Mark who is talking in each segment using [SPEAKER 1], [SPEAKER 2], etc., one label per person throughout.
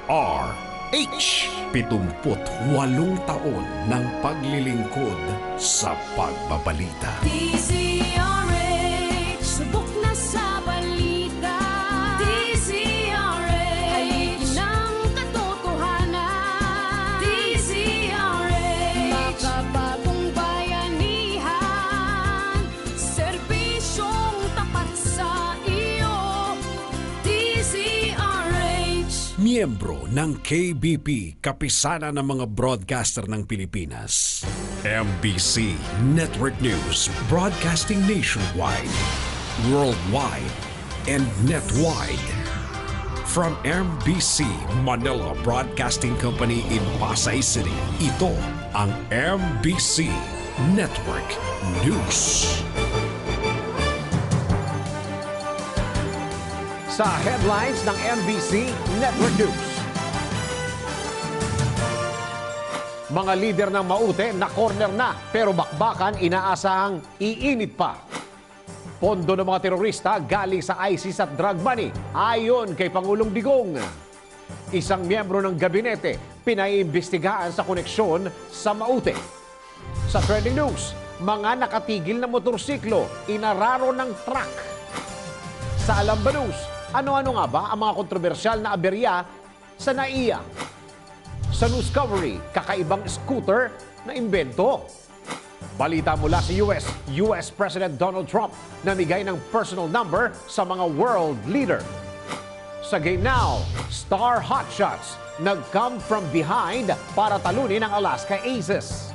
[SPEAKER 1] DZRH 78 taon ng paglilingkod sa pagbabalita.
[SPEAKER 2] DZRH, subok na sa balita. DZRH, haligi ng katotohanan. DZRH, makabagong bayanihan. Serbisyong tapat sa iyo. DZRH.
[SPEAKER 1] Miyembro ng KBP, kapisanan ng mga broadcaster ng Pilipinas. MBC Network News, broadcasting nationwide, worldwide, and netwide. From MBC Manila Broadcasting Company in Pasay City, ito ang MBC Network News.
[SPEAKER 3] Sa headlines ng MBC Network News. Mga lider ng Maute na corner na pero bakbakan inaasahang iinit pa. Pondo ng mga terorista galing sa ISIS at drug money ayon kay Pangulong Digong. Isang miyembro ng gabinete pinaiimbestigahan sa koneksyon sa Maute. Sa trending news, mga nakatigil na motorsiklo inararo ng truck. Sa Alamba News, ano-ano nga ba ang mga kontrobersyal na aberya sa NAIA? Sa Newscovery, kakaibang scooter na imbento. Balita mula sa US President Donald Trump namigay ng personal number sa mga world leader. Sa Game Now, star hotshots nag-come from behind para talunin ang Alaska Aces.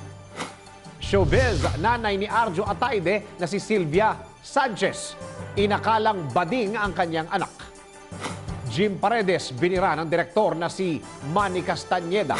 [SPEAKER 3] Showbiz, nanay ni Arjo Atayde na si Sylvia Sanchez. Inakalang bading ang kanyang anak. Jim Paredes, binira ng direktor na si Manny Castañeda.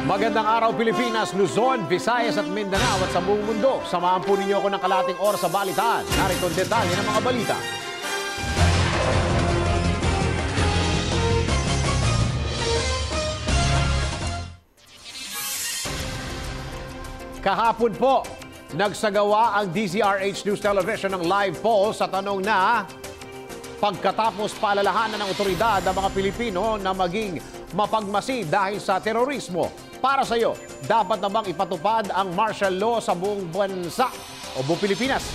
[SPEAKER 3] Magandang araw Pilipinas, Luzon, Visayas at Mindanao at sa buong mundo. Samahan po ninyo ako ng kalating oras sa balitaan. Narito ang detalye ng mga balita. Kahapon po, nagsagawa ang DZRH News Television ng live poll sa tanong na pagkatapos paalalahanan ng otoridad ang mga Pilipino na maging mapagmasid dahil sa terorismo. Para sa iyo, dapat na bang ipatupad ang martial law sa buong bansa o buong Pilipinas?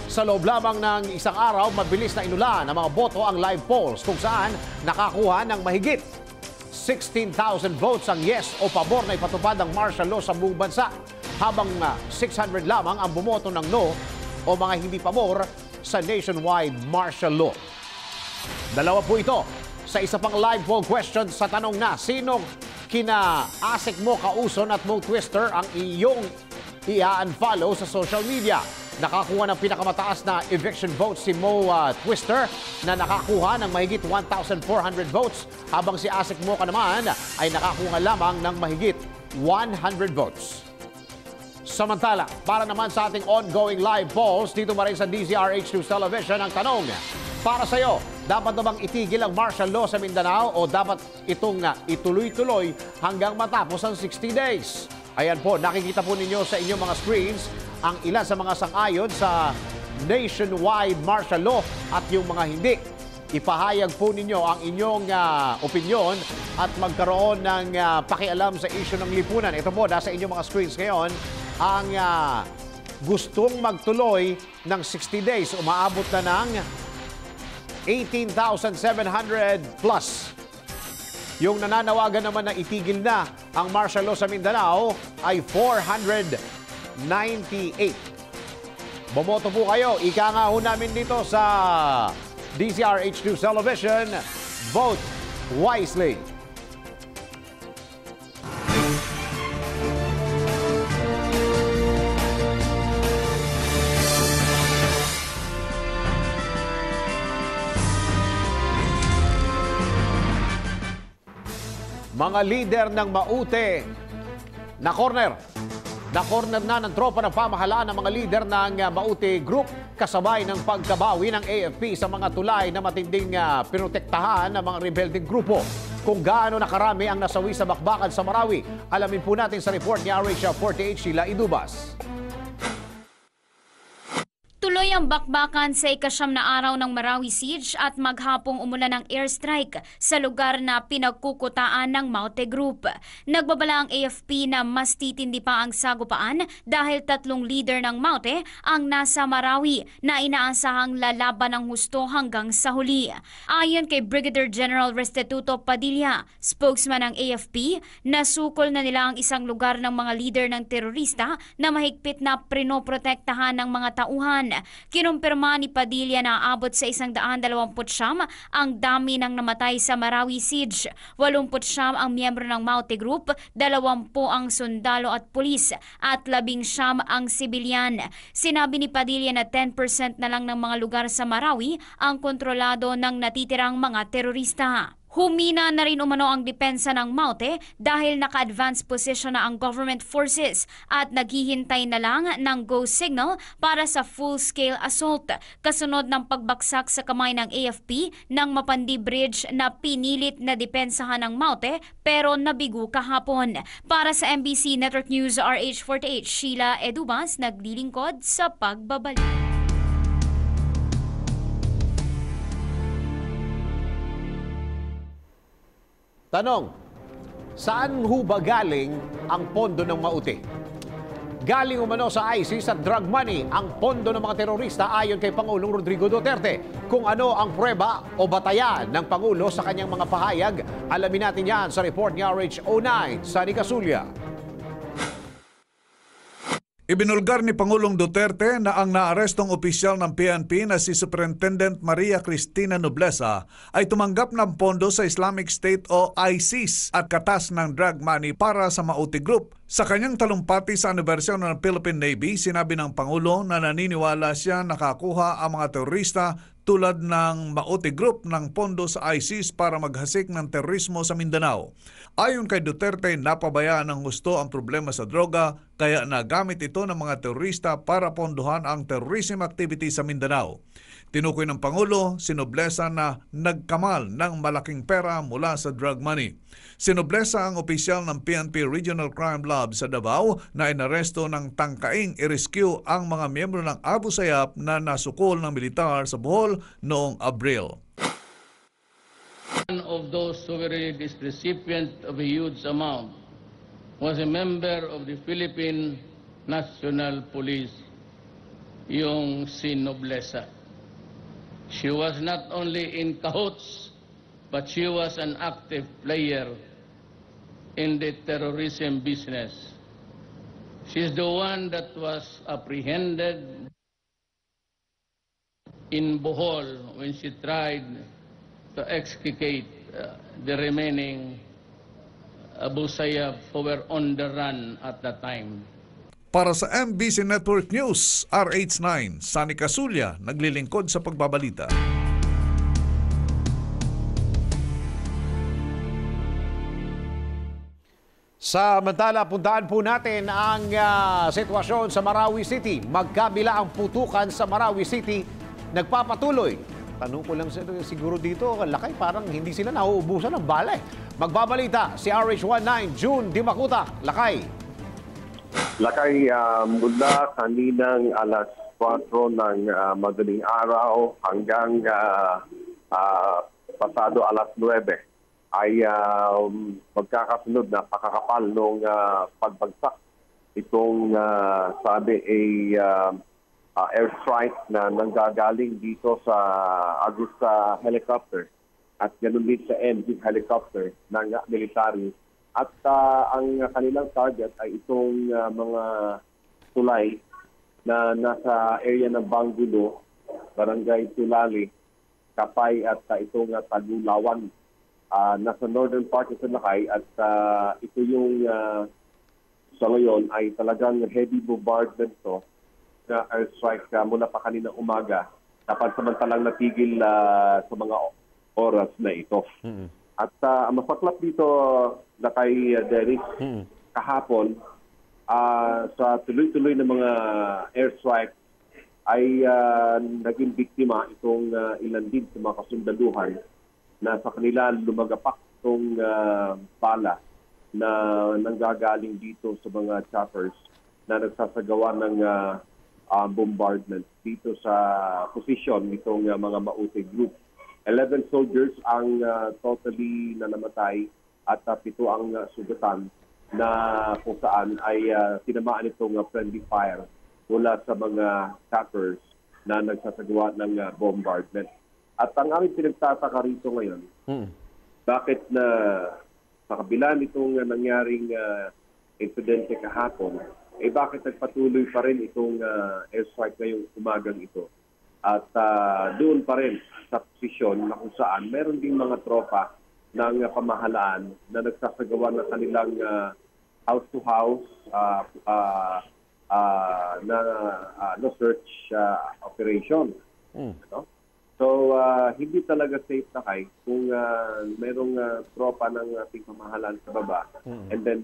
[SPEAKER 3] Sa loob lamang ng isang araw, mabilis na inulan ng mga boto ang live polls kung saan nakakuha ng mahigit 16,000 votes ang yes o pabor na ipatupad ang martial law sa buong bansa, habang 600 lamang ang bumoto ng no o mga hindi pabor sa nationwide martial law. Dalawa po ito sa isa pang live poll question sa tanong na sinong kina-asik mo, kauson at Mo Twister ang iyong i-unfollow sa social media. Nakakuha ng pinakamataas na eviction votes si Mo Twister na nakakuha ng mahigit 1,400 votes, habang si Asik Mo ka naman ay nakakuha lamang ng mahigit 100 votes. Samantala, para naman sa ating ongoing live polls dito pa rin sa DZRH News Television, ang tanong, para sa iyo, dapat na bang itigil ang martial law sa Mindanao o dapat itong ituloy-tuloy hanggang matapos ang 60 days? Ayan po, nakikita po ninyo sa inyong mga screens ang ilan sa mga sang-ayon sa nationwide martial law at yung mga hindi. Ipahayag po ninyo ang inyong opinion at magkaroon ng pakialam sa issue ng lipunan. Ito po, nasa inyong mga screens ngayon, ang gustong magtuloy ng 60 days, umaabot na ng 18,700 plus. Yung nananawagan naman na itigil na ang martial law sa Mindanao ay 498. Bumoto po kayo. Ika nga ho namin dito sa DZRH News Television. Vote wisely. Mga leader ng Maute na corner. Na-corner na ng tropa ng pamahalaan ng mga leader ng Maute Group kasabay ng pagkabawi ng AFP sa mga tulay na matinding pinotektahan ng mga rebelding grupo. Kung gaano nakarami ang nasawi sa bakbakan sa Marawi, alamin po natin sa report ni RH48 Sheila Idubas.
[SPEAKER 4] Tuloy ang bakbakan sa ikasyam na araw ng Marawi Siege at maghapong umulan ng airstrike sa lugar na pinagkukutaan ng Maute Group. Nagbabala ang AFP na mas titindi pa ang sagupaan dahil 3 leader ng Maute ang nasa Marawi na inaasahang lalaban ng husto hanggang sa huli. Ayon kay Brigadier General Restituto Padilla, spokesman ng AFP, nasukol na nila ang isang lugar ng mga leader ng terorista na mahigpit na prinoprotektahan ng mga tauhan. Kinumpirma ni Padilla na aabot sa 129 ang dami ng namatay sa Marawi Siege. 89 ang miyembro ng Maute Group, 20 ang sundalo at pulis at 19 ang sibilyan. Sinabi ni Padilla na 10% na lang ng mga lugar sa Marawi ang kontrolado ng natitirang mga terorista. Humina na rin umano ang depensa ng Maute dahil naka-advance position na ang government forces at naghihintay na lang ng go signal para sa full-scale assault kasunod ng pagbaksak sa kamay ng AFP ng Mapandi Bridge na pinilit na depensahan ng Maute pero nabigo kahapon. Para sa MBC Network News RH48, Sheila Edubas naglilingkod sa pagbabalik.
[SPEAKER 3] Tanong, saan ho ba galing ang pondo ng Maute? Galing umano sa ISIS at drug money ang pondo ng mga terorista ayon kay Pangulong Rodrigo Duterte. Kung ano ang prueba o batayan ng Pangulo sa kanyang mga pahayag, alamin natin yan sa report ni RH09, Sunny Casulia.
[SPEAKER 5] Ibinulgar ni Pangulong Duterte na ang naarestong opisyal ng PNP na si Superintendent Maria Cristina Nobleza ay tumanggap ng pondo sa Islamic State o ISIS at katas ng drug money para sa Maute Group. Sa kanyang talumpati sa anibersaryo ng Philippine Navy, sinabi ng Pangulo na naniniwala siya nakakuha ang mga terorista tulad ng Maute Group ng pondo sa ISIS para maghasik ng terorismo sa Mindanao. Ayon kay Duterte, napabayaan ng gusto ang problema sa droga kaya nagamit ito ng mga terorista para pondohan ang terrorism activity sa Mindanao. Tinukoy ng Pangulo si Nobleza na nagkamal ng malaking pera mula sa drug money. Si Nobleza ang opisyal ng PNP Regional Crime Lab sa Davao na inaresto ng tangkaing i-rescue ang mga miyembro ng Abu Sayyaf na nasukol ng militar sa Bohol noong Abril.
[SPEAKER 6] One of those who were this recipient of a huge amount was a member of the Philippine National Police, yung si Nobleza. She was not only in cahoots, but she was an active player in the terrorism business. She's the one that was apprehended in Bohol when she tried to extricate the remaining Abu Sayyaf who were on the run at that time.
[SPEAKER 5] Para sa MBC Network News, RH9, Sunny Casulia, naglilingkod sa pagbabalita.
[SPEAKER 3] Samantala, puntaan po natin ang sitwasyon sa Marawi City. Magkabila ang putukan sa Marawi City, nagpapatuloy. Tanong ko lang siguro dito, Lakay, parang hindi sila nauubusan ng bala. Magbabalita si RH19, June Dimacuta. Lakay.
[SPEAKER 7] Lakay, mula kaninang alas 4 ng madaling araw hanggang pasado alas 9 ay magkakasunod na pakakapal ng pagbagsak. Itong sabi ay airstrike na nanggagaling dito sa Agusta helicopter at ganoon din sa NG helicopter ng military. At ang kanilang target ay itong mga tulay na nasa area ng Bangulo, Barangay Tulali, Kapay at itong Tagulawan. Nasa northern part ng Lakay at ito yung sa ngayon ay talagang heavy bombardment to na airstrike mula pa kanina umaga. Dapat samantalang natigil sa mga oras na ito. At ang masaklap dito na kay Dennis, kahapon, sa tuloy-tuloy na mga airstrike ay naging biktima itong ilan din sa mga kasundaluhan na sa kanila lumagapak itong bala na nanggagaling dito sa mga choppers na nagsasagawa ng bombardment dito sa posisyon nitong mga Maute group. 11 soldiers ang totally na namatay at 7 ang sugatan na kung saan ay tinamaan itong friendly fire mula sa mga choppers na nagsasagawa ng bombardment. At ang aming pinagtataka rito ngayon, bakit na sa kabila nitong nangyaring insidente kahapon, bakit nagpatuloy pa rin itong airstrike ngayong umagang ito? At doon pa rin sa posisyon na kung saan meron ding mga tropa ng pamahalaan na nagsasagawa ng kanilang house-to-house na search operation. Ano? So, hindi talaga safe na kung merong tropa ng ating pamahalaan sa baba and then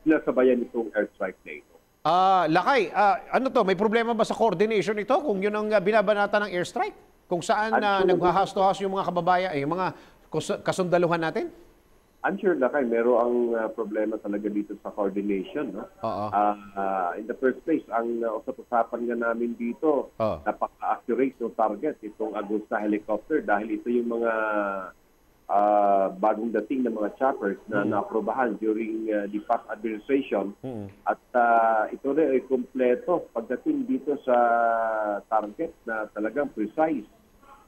[SPEAKER 7] sinasabayan itong airstrike na ito.
[SPEAKER 3] Lakay, ano to? May problema ba sa coordination ito kung yun ang binabanata ng airstrike? Kung saan nag-house-to-house yung mga kababayan, yung mga kasundaluhan natin?
[SPEAKER 7] I'm sure na merong ang problema talaga dito sa coordination. No? In the first place, ang usap-usapan nga namin dito, napaka-accurate ng target itong Agusta helicopter dahil ito yung mga bagong dating ng mga choppers na naaprobahan during the past administration. At ito rin ay kumpleto pagdating dito sa target na talagang precise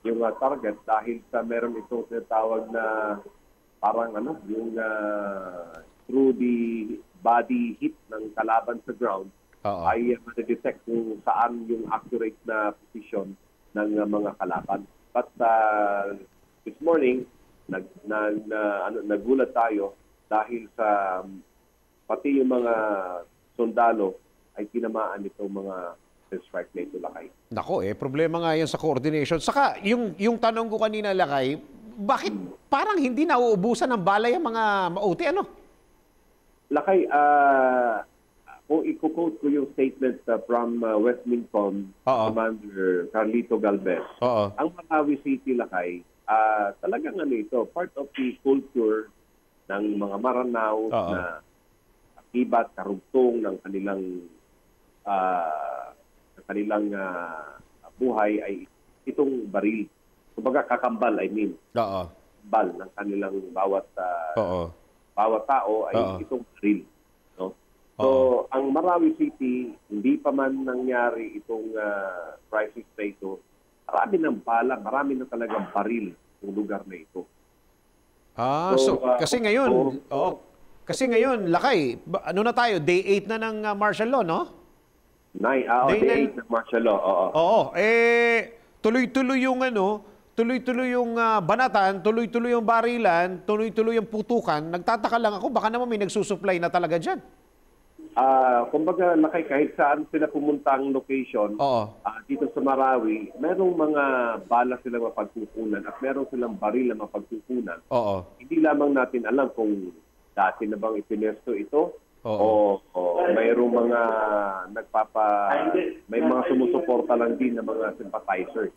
[SPEAKER 7] yung target dahil sa meron itong tinatawag na parang yung through the body hit ng kalaban sa ground ay ma-detect kung saan yung accurate na position ng mga kalaban. But this morning, nagulat tayo dahil sa pati yung mga sundalo ay tinamaan itong mga strike na ito, Lakay.
[SPEAKER 3] Nako, problema nga yan sa coordination. Saka, yung tanong ko kanina, Lakay, bakit parang hindi nauubusan ng bala yung mga Maute, ano?
[SPEAKER 7] Lakay, kung i-quote ko yung statement from West Minton, Commander Carlito Galvez, ang Marawi City, Lakay, talagang ito, part of the culture ng mga Maranao na akibat, karugtong ng kanilang buhay ay itong baril. Kumbaga kakambal, bal ng kanilang bawat tao ay itong baril. No? So, ang Marawi City, hindi pa man nangyari itong crisis na ito, marami ng bala, marami na talagang baril ng lugar na ito.
[SPEAKER 3] Kasi ngayon, Lakay, ano na tayo, day 8 na ng martial law, no?
[SPEAKER 7] Day 8 ng martial law,
[SPEAKER 3] tuloy-tuloy yung banatan, tuloy-tuloy yung barilan, tuloy-tuloy yung putukan. Nagtataka lang ako, baka naman may nagsusupply na talaga dyan.
[SPEAKER 7] Kumbaga, Lakay, kahit saan sila pumuntang location, dito sa Marawi, merong mga bala silang mapagkukunan at meron silang baril na mapagkukunan. Hindi lamang natin alam kung dati na bang ipinesto ito o mayroong mga may mga sumusuporta lang din ng mga sympathizers.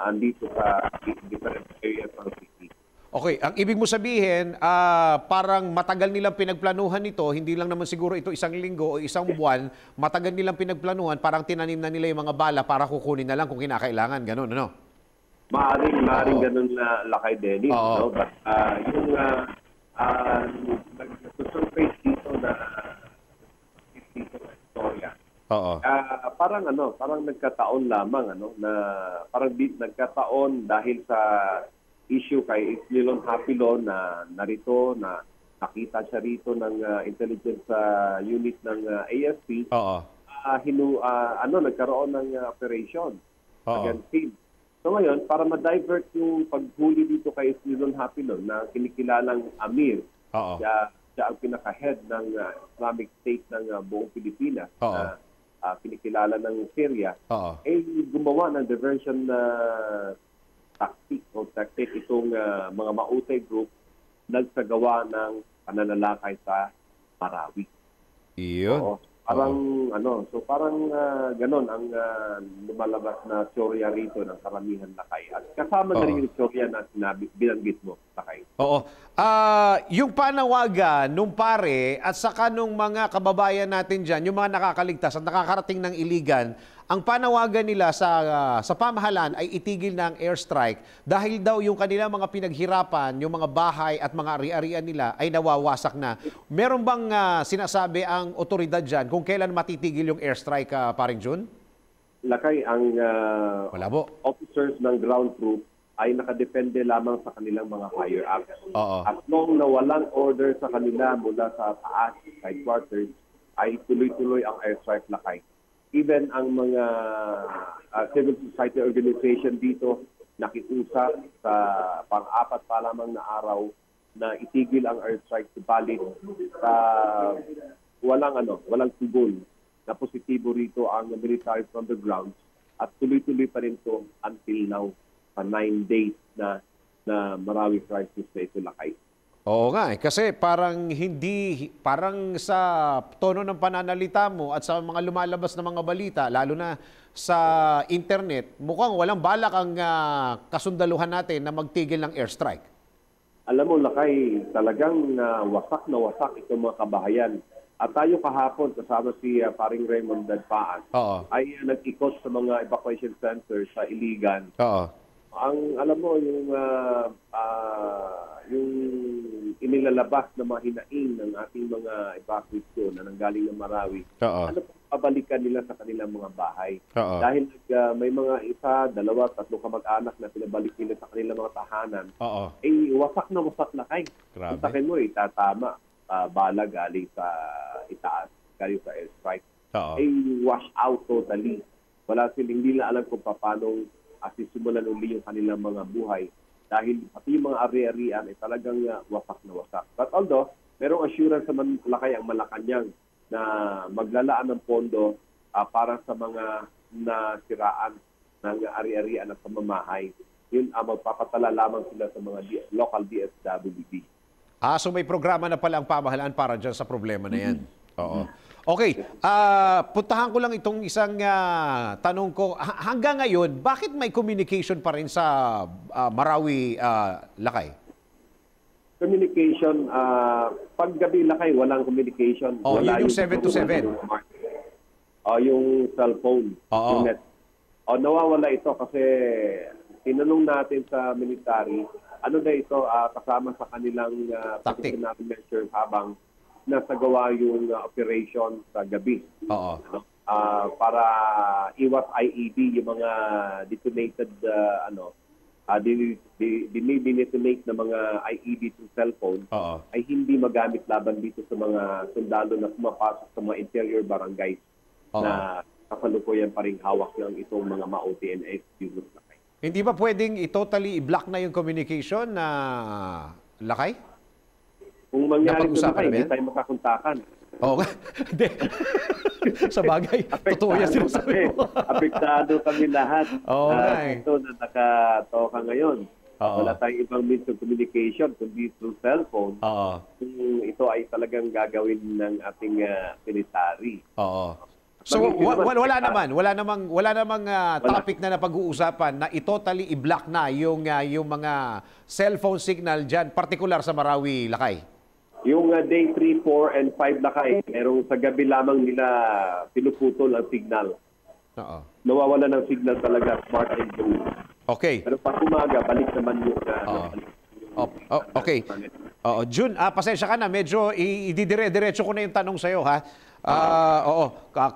[SPEAKER 7] Andito sa different areas ng city.
[SPEAKER 3] Okay, ang ibig mo sabihin, parang matagal nilang pinagplanuhan ito, hindi lang naman siguro ito isang linggo o isang buwan, matagal nilang pinagplanuhan, parang tinanim na nila yung mga bala para kukunin na lang kung kinakailangan, ganun, ano?
[SPEAKER 7] Maaring ganun na, Lakay Dennis, no? But yung nag-surface dito na istorya. Parang nagkataon lamang na parang nagkataon dahil sa issue kay Islilon Hapilon na narito na nakita siya rito ng intelligence unit ng AFP. Nagkaroon ng operation against him. So ngayon, para ma-divert yung paghuli dito kay Islilon Hapilon na kinikilalang Amir, siya ang pinaka-head ng Islamic State ng buong Pilipinas, na kinikilala ng Syria, gumawa ng diversion tactic itong mga Maute group nagsagawa ng pananalakay sa Marawi.
[SPEAKER 3] Iyon.
[SPEAKER 7] Oo. Parang ganon ang lumalabas na teorya rito ng karamihan Lakay. At kasama na rin yung teorya na binanggit mo, Lakay.
[SPEAKER 3] Oo. Yung panawagan nung pare at saka nung mga kababayan natin dyan, yung mga nakakaligtas at nakakarating ng Iligan, ang panawagan nila sa pamahalaan ay itigil na ang airstrike dahil daw yung kanilang mga pinaghirapan, yung mga bahay at mga ari-arian nila ay nawawasak na. Meron bang sinasabi ang otoridad dyan kung kailan matitigil yung airstrike, paring Jun?
[SPEAKER 7] Lakay, ang
[SPEAKER 3] Wala po.
[SPEAKER 7] officers ng ground troop ay nakadepende lamang sa kanilang mga higher ups.
[SPEAKER 3] Oo.
[SPEAKER 7] As long na walang order sa kanila mula sa taas, headquarters, ay tuloy-tuloy ang airstrike, Lakay. Even ang mga civil society organization dito nakiusap sa pang-apat pa lamang na araw na itigil ang airstrike, subalit sa walang tugon na positibo rito ang military from the ground at tuloy-tuloy pa rin to until now sa 9 days na Marawi crisis na ito, Lakay.
[SPEAKER 3] Oo nga kasi parang sa tono ng pananalita mo at sa mga lumalabas na mga balita, lalo na sa internet, mukhang walang balak ang kasundaluhan natin na magtigil ng airstrike.
[SPEAKER 7] Alam mo, Lakay, talagang wasak na wasak itong mga kabahayan. At tayo kahapon, kasama si paring Raymond Dadpaan, ay nag-ikot sa mga evacuation centers sa Iligan.
[SPEAKER 3] Oo.
[SPEAKER 7] Alam mo, yung inilalabas na mga hinaing ng ating mga evacuees na nanggaling ng Marawi, ano pong pabalikan nila sa kanilang mga bahay? Dahil may mga isa, 2, 3 kamag-anak na pinabalik nila sa kanilang mga tahanan, wasak na wasak, Lakay. Kung takin mo, itatama, bala galing sa itaas, galing sa airstrike. Wash out totally. Hindi na alam kung paano sisimulan uli yung kanilang mga buhay. Dahil pati yung mga ari-arian ay talagang wasak na wasak. But although, merong assurance naman, Lakay, ang Malacanang na maglalaan ng pondo para sa mga nasiraan ng ari-arian at pamamahay. Yun, magpapatala lamang sila sa mga local DSWD.
[SPEAKER 3] So may programa na pala ang pamahalaan para dyan sa problema na yan. Oo. Okay, puntahan ko lang itong isang tanong ko. Hanggang ngayon, bakit may communication pa rin sa Marawi, Lakay?
[SPEAKER 7] Communication, paggabi, Lakay, walang communication.
[SPEAKER 3] Yun yung 7 to 7.
[SPEAKER 7] Yung cellphone. Yung net. Nawawala ito kasi tinanong natin sa military, ano na ito kasama sa kanilang precautionary measures habang nasagawa yung operation sa gabi. Para iwas IED, yung mga detonated, dinidetonate na mga IED to cellphone, ay hindi magamit laban dito sa mga sundalo na pumapasok sa mga interior barangays na kasalukuyan pa rin hawak ng itong mga Maute and AFP.
[SPEAKER 3] Hindi ba pwedeng totally i-block na yung communication na Lakay?
[SPEAKER 7] Kung mangyari ito, Lakay, hindi tayo makakontakan.
[SPEAKER 3] Oo nga. Hindi. Sa bagay, totoo yan sinasabi mo.
[SPEAKER 7] Apektado kami lahat. Ito na nakatoka ngayon. Wala tayong ibang means of communication kundi through cellphone. Kung ito ay talagang gagawin ng ating military.
[SPEAKER 3] So wala namang topic na napag-uusapan na totally i-block na yung mga cellphone signal diyan, particular sa Marawi, Lakay.
[SPEAKER 7] Yung day 3, 4 and 5, Lakay, merong sa gabi lamang nila pinuputol ang signal. Nawawala ng signal talaga, smart and blue.
[SPEAKER 3] Okay.
[SPEAKER 7] Pero pag umaga, balik naman yung
[SPEAKER 3] okay. Jun, pasensya ka na, medyo ididire-diretso ko na yung tanong sa'yo, ha?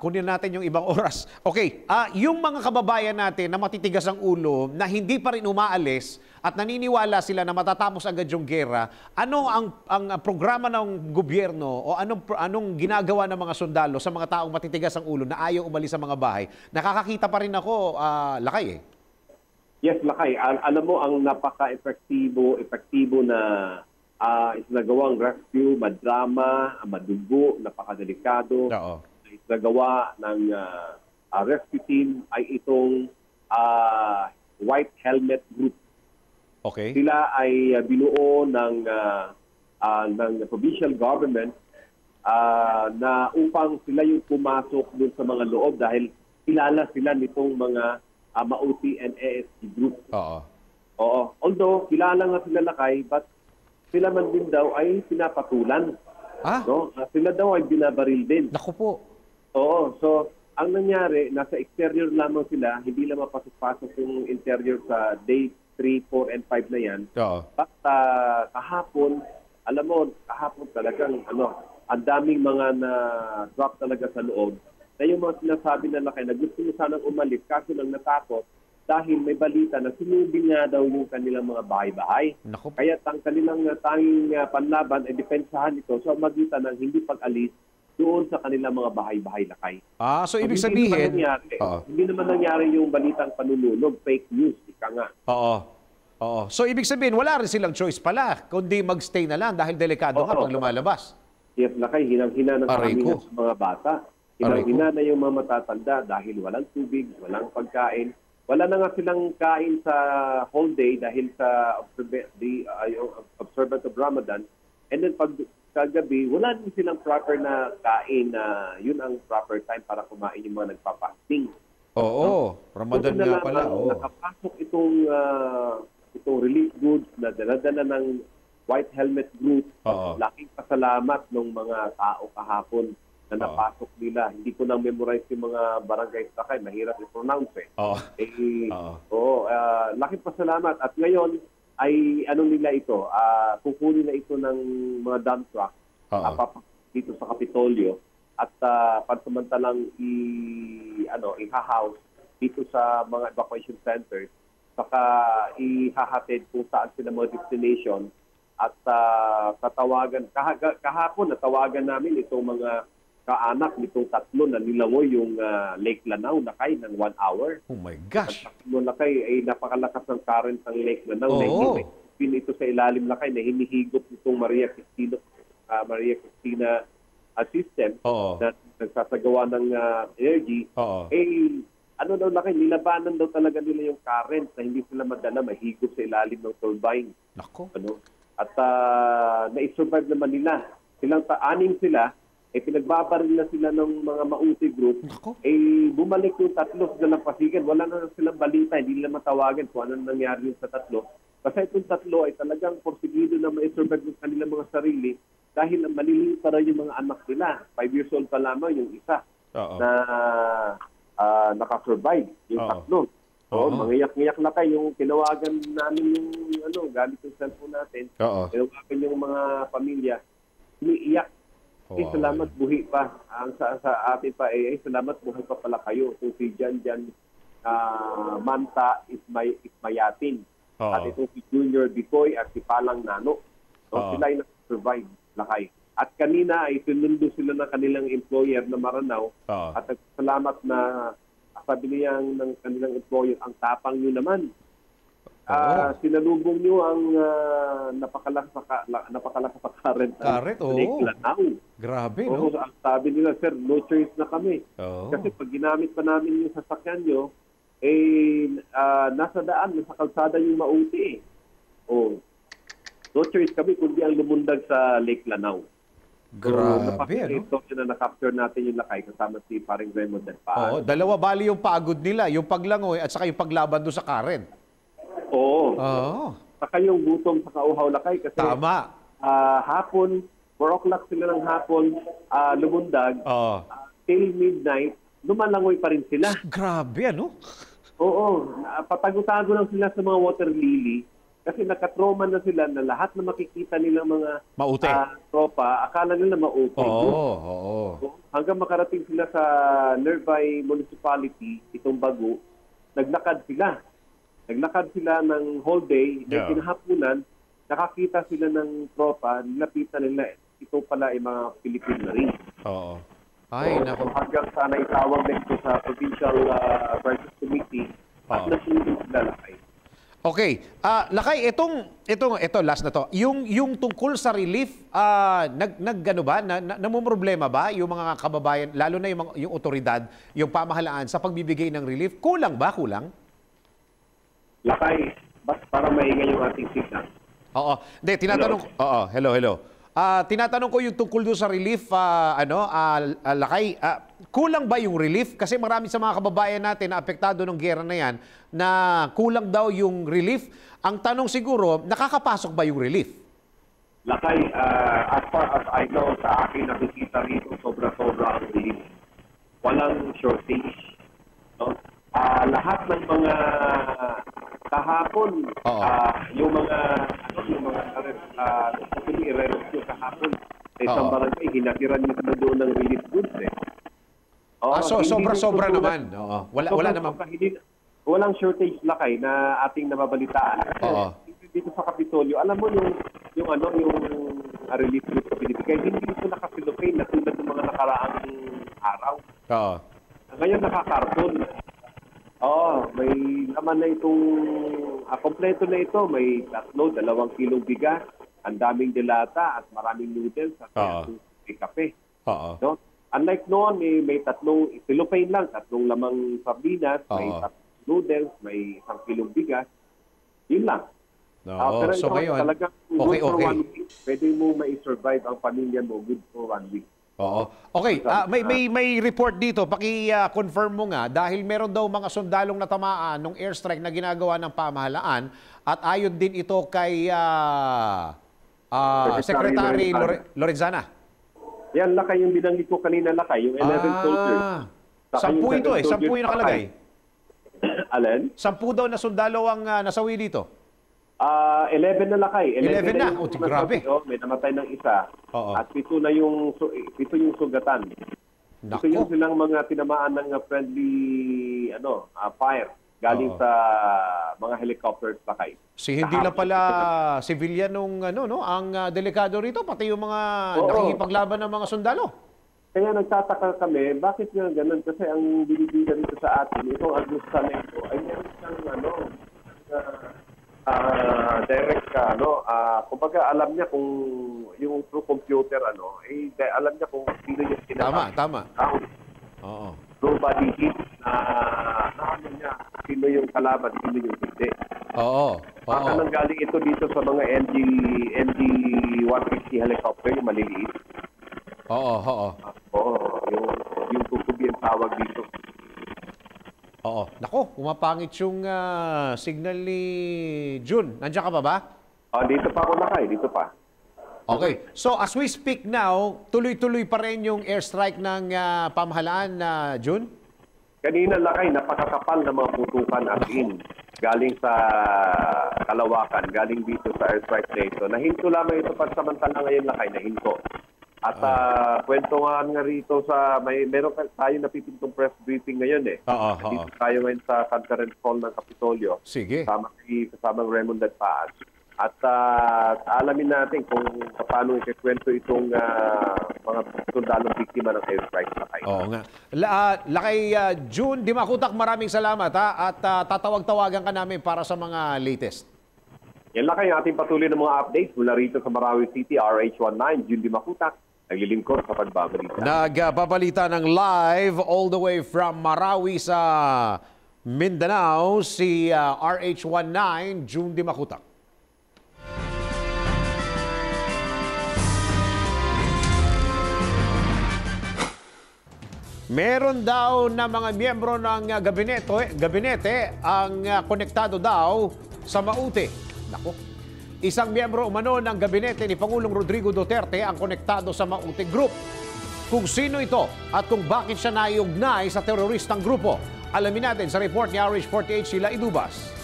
[SPEAKER 3] Kunin natin yung ibang oras. Okay, yung mga kababayan natin na matitigas ang ulo, na hindi pa rin umaalis at naniniwala sila na matatapos agad yung gera, ano ang programa ng gobyerno o anong ginagawa ng mga sundalo sa mga taong matitigas ang ulo na ayaw umalis sa mga bahay? Nakakakita pa rin ako, Lakay,
[SPEAKER 7] Yes, Lakay. Alam mo, ang napaka-epektibo na isinagawang rescue, madrama, madugo, napakadelikado. Isinagawa ng rescue team ay itong White Helmet Group
[SPEAKER 3] Okay.
[SPEAKER 7] Sila ay binuo ng provincial government na upang sila yung pumasok dun sa mga loob dahil kilala sila nitong mga MAUTI and ASG group.
[SPEAKER 3] Oo.
[SPEAKER 7] Oo. Although kilala nga sila Lakay, but sila man din daw ay pinapatulan. No? Sila daw ay binabaril din.
[SPEAKER 3] Naku po.
[SPEAKER 7] Oo. So, ang nangyari, nasa exterior lamang sila, hindi lang mapasok-pasok yung interior sa day 3, 4, and 5 na yan.
[SPEAKER 3] Oo.
[SPEAKER 7] But kahapon, alam mo, kahapon talagang ang daming mga na-drop talaga sa loob. Na yung mga sinasabi na Lakay na gusto mo sanang umalis, kaso lang natakot dahil may balita na sinubing nga daw yung kanilang mga bahay-bahay.
[SPEAKER 3] Naku.
[SPEAKER 7] Kaya ang kanilang tanging panlaban ay depensahan ito sa magitan ng hindi pag-alis doon sa kanilang mga bahay-bahay Lakay.
[SPEAKER 3] So ibig
[SPEAKER 7] Hindi
[SPEAKER 3] sabihin...
[SPEAKER 7] hindi naman nangyari yung balitang panunulog, fake news, ika nga.
[SPEAKER 3] Oo. So ibig sabihin, wala rin silang choice pala, kundi magstay na lang dahil delikado nga pag lumalabas.
[SPEAKER 7] Yes, Lakay, hinang-hina ng karamihan sa mga bata. Hinang-hina na yung mga matatanda dahil walang tubig, walang pagkain. Wala na nga silang kain sa whole day dahil sa observance of Ramadan. And then pag kagabi, wala din silang proper na kain na yun ang proper time para kumain yung mga nagpapasting.
[SPEAKER 3] Oo, Ramadan nga pala.
[SPEAKER 7] Nakapasok itong relief goods na dala-dala ng White Helmet Group. Laking pasalamat ng mga tao kahapon na napasok nila. Hindi ko nang memorize yung mga barangay Lakay. Mahirap i-pronounce laking pasalamat. At ngayon ay nila ito, kukunin na ito ng mga dump truck dito sa Kapitolyo at pansamantalang i-house dito sa mga evacuation centers, saka ihahatid kung saan sila mga destination at kahapon natawagan namin itong mga kaanak nitong tatlo na nilangoy yung Lake Lanao Lakay ng 1 hour.
[SPEAKER 3] Oh my gosh!
[SPEAKER 7] At tatlo Lakay ay napakalakas ng current ng Lake Lanao. Hindi ito sa ilalim Lakay na hinihigop itong Maria Cristina system na nagsasagawa ng energy. Lakay, nilabanan daw talaga nila yung current na hindi sila madala, mahigop sa ilalim ng turbine.
[SPEAKER 3] Nako.
[SPEAKER 7] At na-survive naman nila. Anim sila, pinagbabaril na sila ng mga MAUTI group.
[SPEAKER 3] Nako.
[SPEAKER 7] Bumalik yung tatlo sa dalampasigan. Wala na silang balita, hindi nila matawagan kung anong nangyari yung sa tatlo. Kasi itong tatlo ay talagang porsigido na ma-survive ng kanilang mga sarili dahil maliliit pa rin yung mga anak nila. 5 years old pa lamang yung isa na nakasurvive, yung tatlo. Mangiyak-ngiyak na kayo yung tinawagan namin yung gamit yung cellphone natin. Tinawagan yung mga pamilya, umiiyak. Salamat buhi pa. Ang sa atin pa salamat buhi pa pala kayo. Kung si Jan Manta Ismayatin. At itong si Junior Bicoy at si Palang Nano. Sila ay nag-survive Lakay. At kanina ay sinundo sila ng kanilang employer na Maranao. At salamat na sabi niyang ng kanilang employer, ang tapang nyo naman. Sinalubong nyo ang napakalakas sa current Lake Lanao.
[SPEAKER 3] Grabe, no?
[SPEAKER 7] Ang sabi nila, sir, no choice na kami. Kasi pag ginamit pa namin yung sasakyan nyo, nasa daan, nasa kalsada yung MAUTI. No choice kami kundi ang lumundag sa Lake Lanao.
[SPEAKER 3] Grabe,
[SPEAKER 7] Ito na na-capture natin yung Lakay kasama si paring Raymond Delpaan.
[SPEAKER 3] Dalawa bali yung pagod nila, yung paglangoy at saka yung paglaban doon sa current.
[SPEAKER 7] Saka yung gutom sa kauhaw Lakay kasi
[SPEAKER 3] tama.
[SPEAKER 7] Hapon, 4 o'clock sila ng hapon, lumundag, till midnight, lumalangoy pa rin sila.
[SPEAKER 3] Grabe,
[SPEAKER 7] Patago-tago lang sila sa mga water lily kasi nakatroma na sila na lahat na makikita nilang mga tropa, akala nila MAUTI. Hanggang makarating sila sa nearby municipality, itong Bago, naglakad sila ng whole day, kinahaponan, nakakita sila ng tropa, nilapitan nila, ito pala ay mga Pilipino na rin. Hanggang sana itawag na ito sa Provincial Crisis Committee at nasunod sila Lakay.
[SPEAKER 3] Okay. Lakay, ito last na to. Yung tungkol sa relief, namumroblema ba yung mga kababayan, lalo na yung otoridad, yung pamahalaan sa pagbibigay ng relief? Kulang ba?
[SPEAKER 7] Lakay, para maingay yung ating signal.
[SPEAKER 3] Oo. Hindi, tinatanong... Oo, hello. Tinatanong ko yung tungkol doon sa relief, Lakay. Kulang ba yung relief? Kasi marami sa mga kababayan natin na apektado ng gera na yan na kulang daw yung relief. Ang tanong siguro, nakakapasok ba yung relief?
[SPEAKER 7] Lakay, as far as I know, sa akin nakikita rito, sobra-sobra ang relief. Walang shortage. No? Lahat ng mga kahapon, yung mga i-rescue kahapon sa isang barangay, hinatiran nyo na doon ng relief goods eh.
[SPEAKER 3] So sobra-sobra naman. Oo. Wala naman.
[SPEAKER 7] Walang shortage, Lakay, na ating nababalitaan. Dito sa Kapitolyo, alam mo yung relief goods na binibigay, hindi ito nakasilopay na tulad ng mga nakaraang araw.
[SPEAKER 3] Oo.
[SPEAKER 7] Ngayon nakakarton. May laman na itong kompleto na ito. May 2 kilong bigas, ang daming delata at maraming noodles at may kape. No? Unlike noon, may 3 silopane lang, 3 lamang sardinas, may 3 noodles, may 1 kilong bigas. Yun lang. Pero
[SPEAKER 3] so ngayon,
[SPEAKER 7] talagang good for 1 week. Pwede mo mai-survive ang pamilya mo good for 1 week.
[SPEAKER 3] Oo. Okay, may report dito. Paki-confirm mo nga dahil meron daw mga sundalong natamaan ng airstrike na ginagawa ng pamahalaan at ayon din ito kay Secretary Lorenzana.
[SPEAKER 7] Yan, Lakay, yung binanggit ko kanina, Lakay, yung 11 soldiers.
[SPEAKER 3] 10 ito 10 yung nakalagay.
[SPEAKER 7] Alin?
[SPEAKER 3] 10 daw na sundalo ang nasawi dito.
[SPEAKER 7] 11 na, Lakay.
[SPEAKER 3] 11 na. Grabe.
[SPEAKER 7] May namatay ng isa. At 7 yung sugatan. Ito yung silang mga tinamaan ng friendly fire galing sa mga helicopters, Lakay.
[SPEAKER 3] Hindi lang pala civilian ang delikado rito, pati yung mga nakikipaglaban ng mga sundalo.
[SPEAKER 7] Kaya nagtataka kami, bakit nga ganun? Kasi ang binibigyan dito sa atin, itong Agusta na ito, ay meron siyang direct kumbaga alam niya kung yung through computer alam niya kung sino yung kinatawag.
[SPEAKER 3] Tama.
[SPEAKER 7] Oo. Through body hit ano niya sino yung kalaban, sino yung hindi. Baka nanggaling ito dito sa mga MD-150 helicopter, yung maliliit. Yung tutubi ang tawag dito.
[SPEAKER 3] Nako, pumapangit yung signal ni June. Nandiyan ka pa ba?
[SPEAKER 7] Dito pa ako, Lakay. Dito pa.
[SPEAKER 3] Okay. So, as we speak now, tuloy-tuloy pa rin yung airstrike ng pamahalaan na June?
[SPEAKER 7] Kanina, Lakay, napakakapal na mga putukan as in. Galing sa Kalawakan, galing dito sa airstrike na ito. Nahinto lamang ito pansamantala ngayon, Lakay, nahinto. At kwentuhan nga rito meron tayo napipintong press briefing ngayon eh. Dito tayo ngayon sa conference hall ng Kapitolyo.
[SPEAKER 3] Sige.
[SPEAKER 7] Kasamang Raymond Ladpaas. At alamin natin kung paano ikikwento itong mga sundalong biktima ng airstrike, Lakay.
[SPEAKER 3] Oo nga. Lakay June Dimakutak, maraming salamat at tatawag-tawagan ka namin para sa mga latest.
[SPEAKER 7] Yan, Lakay, ating patuloy ng mga updates mula rito sa Marawi City, RH19, June Dimakutak. Naglilingkod sa pagbabalita.
[SPEAKER 3] Nagbabalita ng live all the way from Marawi sa Mindanao, si RH19, June Dimakutak. Meron daw na mga miyembro ng gabinete ang konektado daw sa Maute. Nako. Isang miyembro umano ng gabinete ni Pangulong Rodrigo Duterte ang konektado sa Maute Group. Kung sino ito at kung bakit siya naiugnay sa teroristang grupo, alamin natin sa report ni RH48 Sheila Idubas.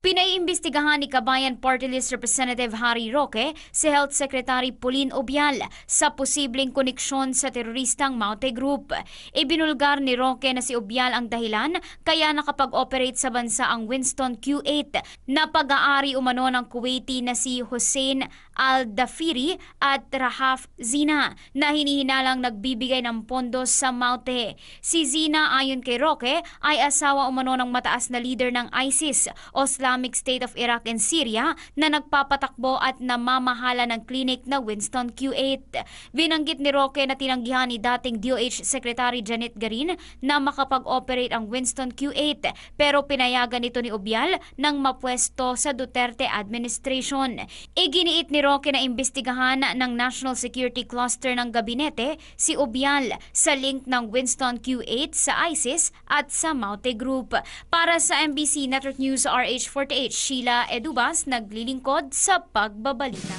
[SPEAKER 4] Pinaiimbestigahan ni Kabayan Party List Representative Harry Roque si Health Secretary Pauline Obial sa posibleng koneksyon sa teroristang Maute Group. Ibinulgar ni Roque na si Obial ang dahilan kaya nakapag-operate sa bansa ang Winston Q8 na pag-aari umano ng Kuwaiti na si Hussein Al-Dafiri at Rahaf Zina na hinihinalang nagbibigay ng pondo sa Maute. Si Zina ayon kay Roque ay asawa umano ng mataas na leader ng ISIS o Islamic State of of Iraq and Syria na nagpapatakbo at namamahala ng clinic na Winston Q8. Binanggit ni Roque na tinanggihan ni dating DOH Secretary Janet Garin na makapag-operate ang Winston Q8 pero pinayagan ito ni Obial nang mapwesto sa Duterte administration. Iginiit ni Roque na imbestigahan ng National Security Cluster ng gabinete si Obial sa link ng Winston Q8 sa ISIS at sa Maute Group. Para sa MBC Network News RH48, Sheila Edubas naglilingkod sa pagbabalita.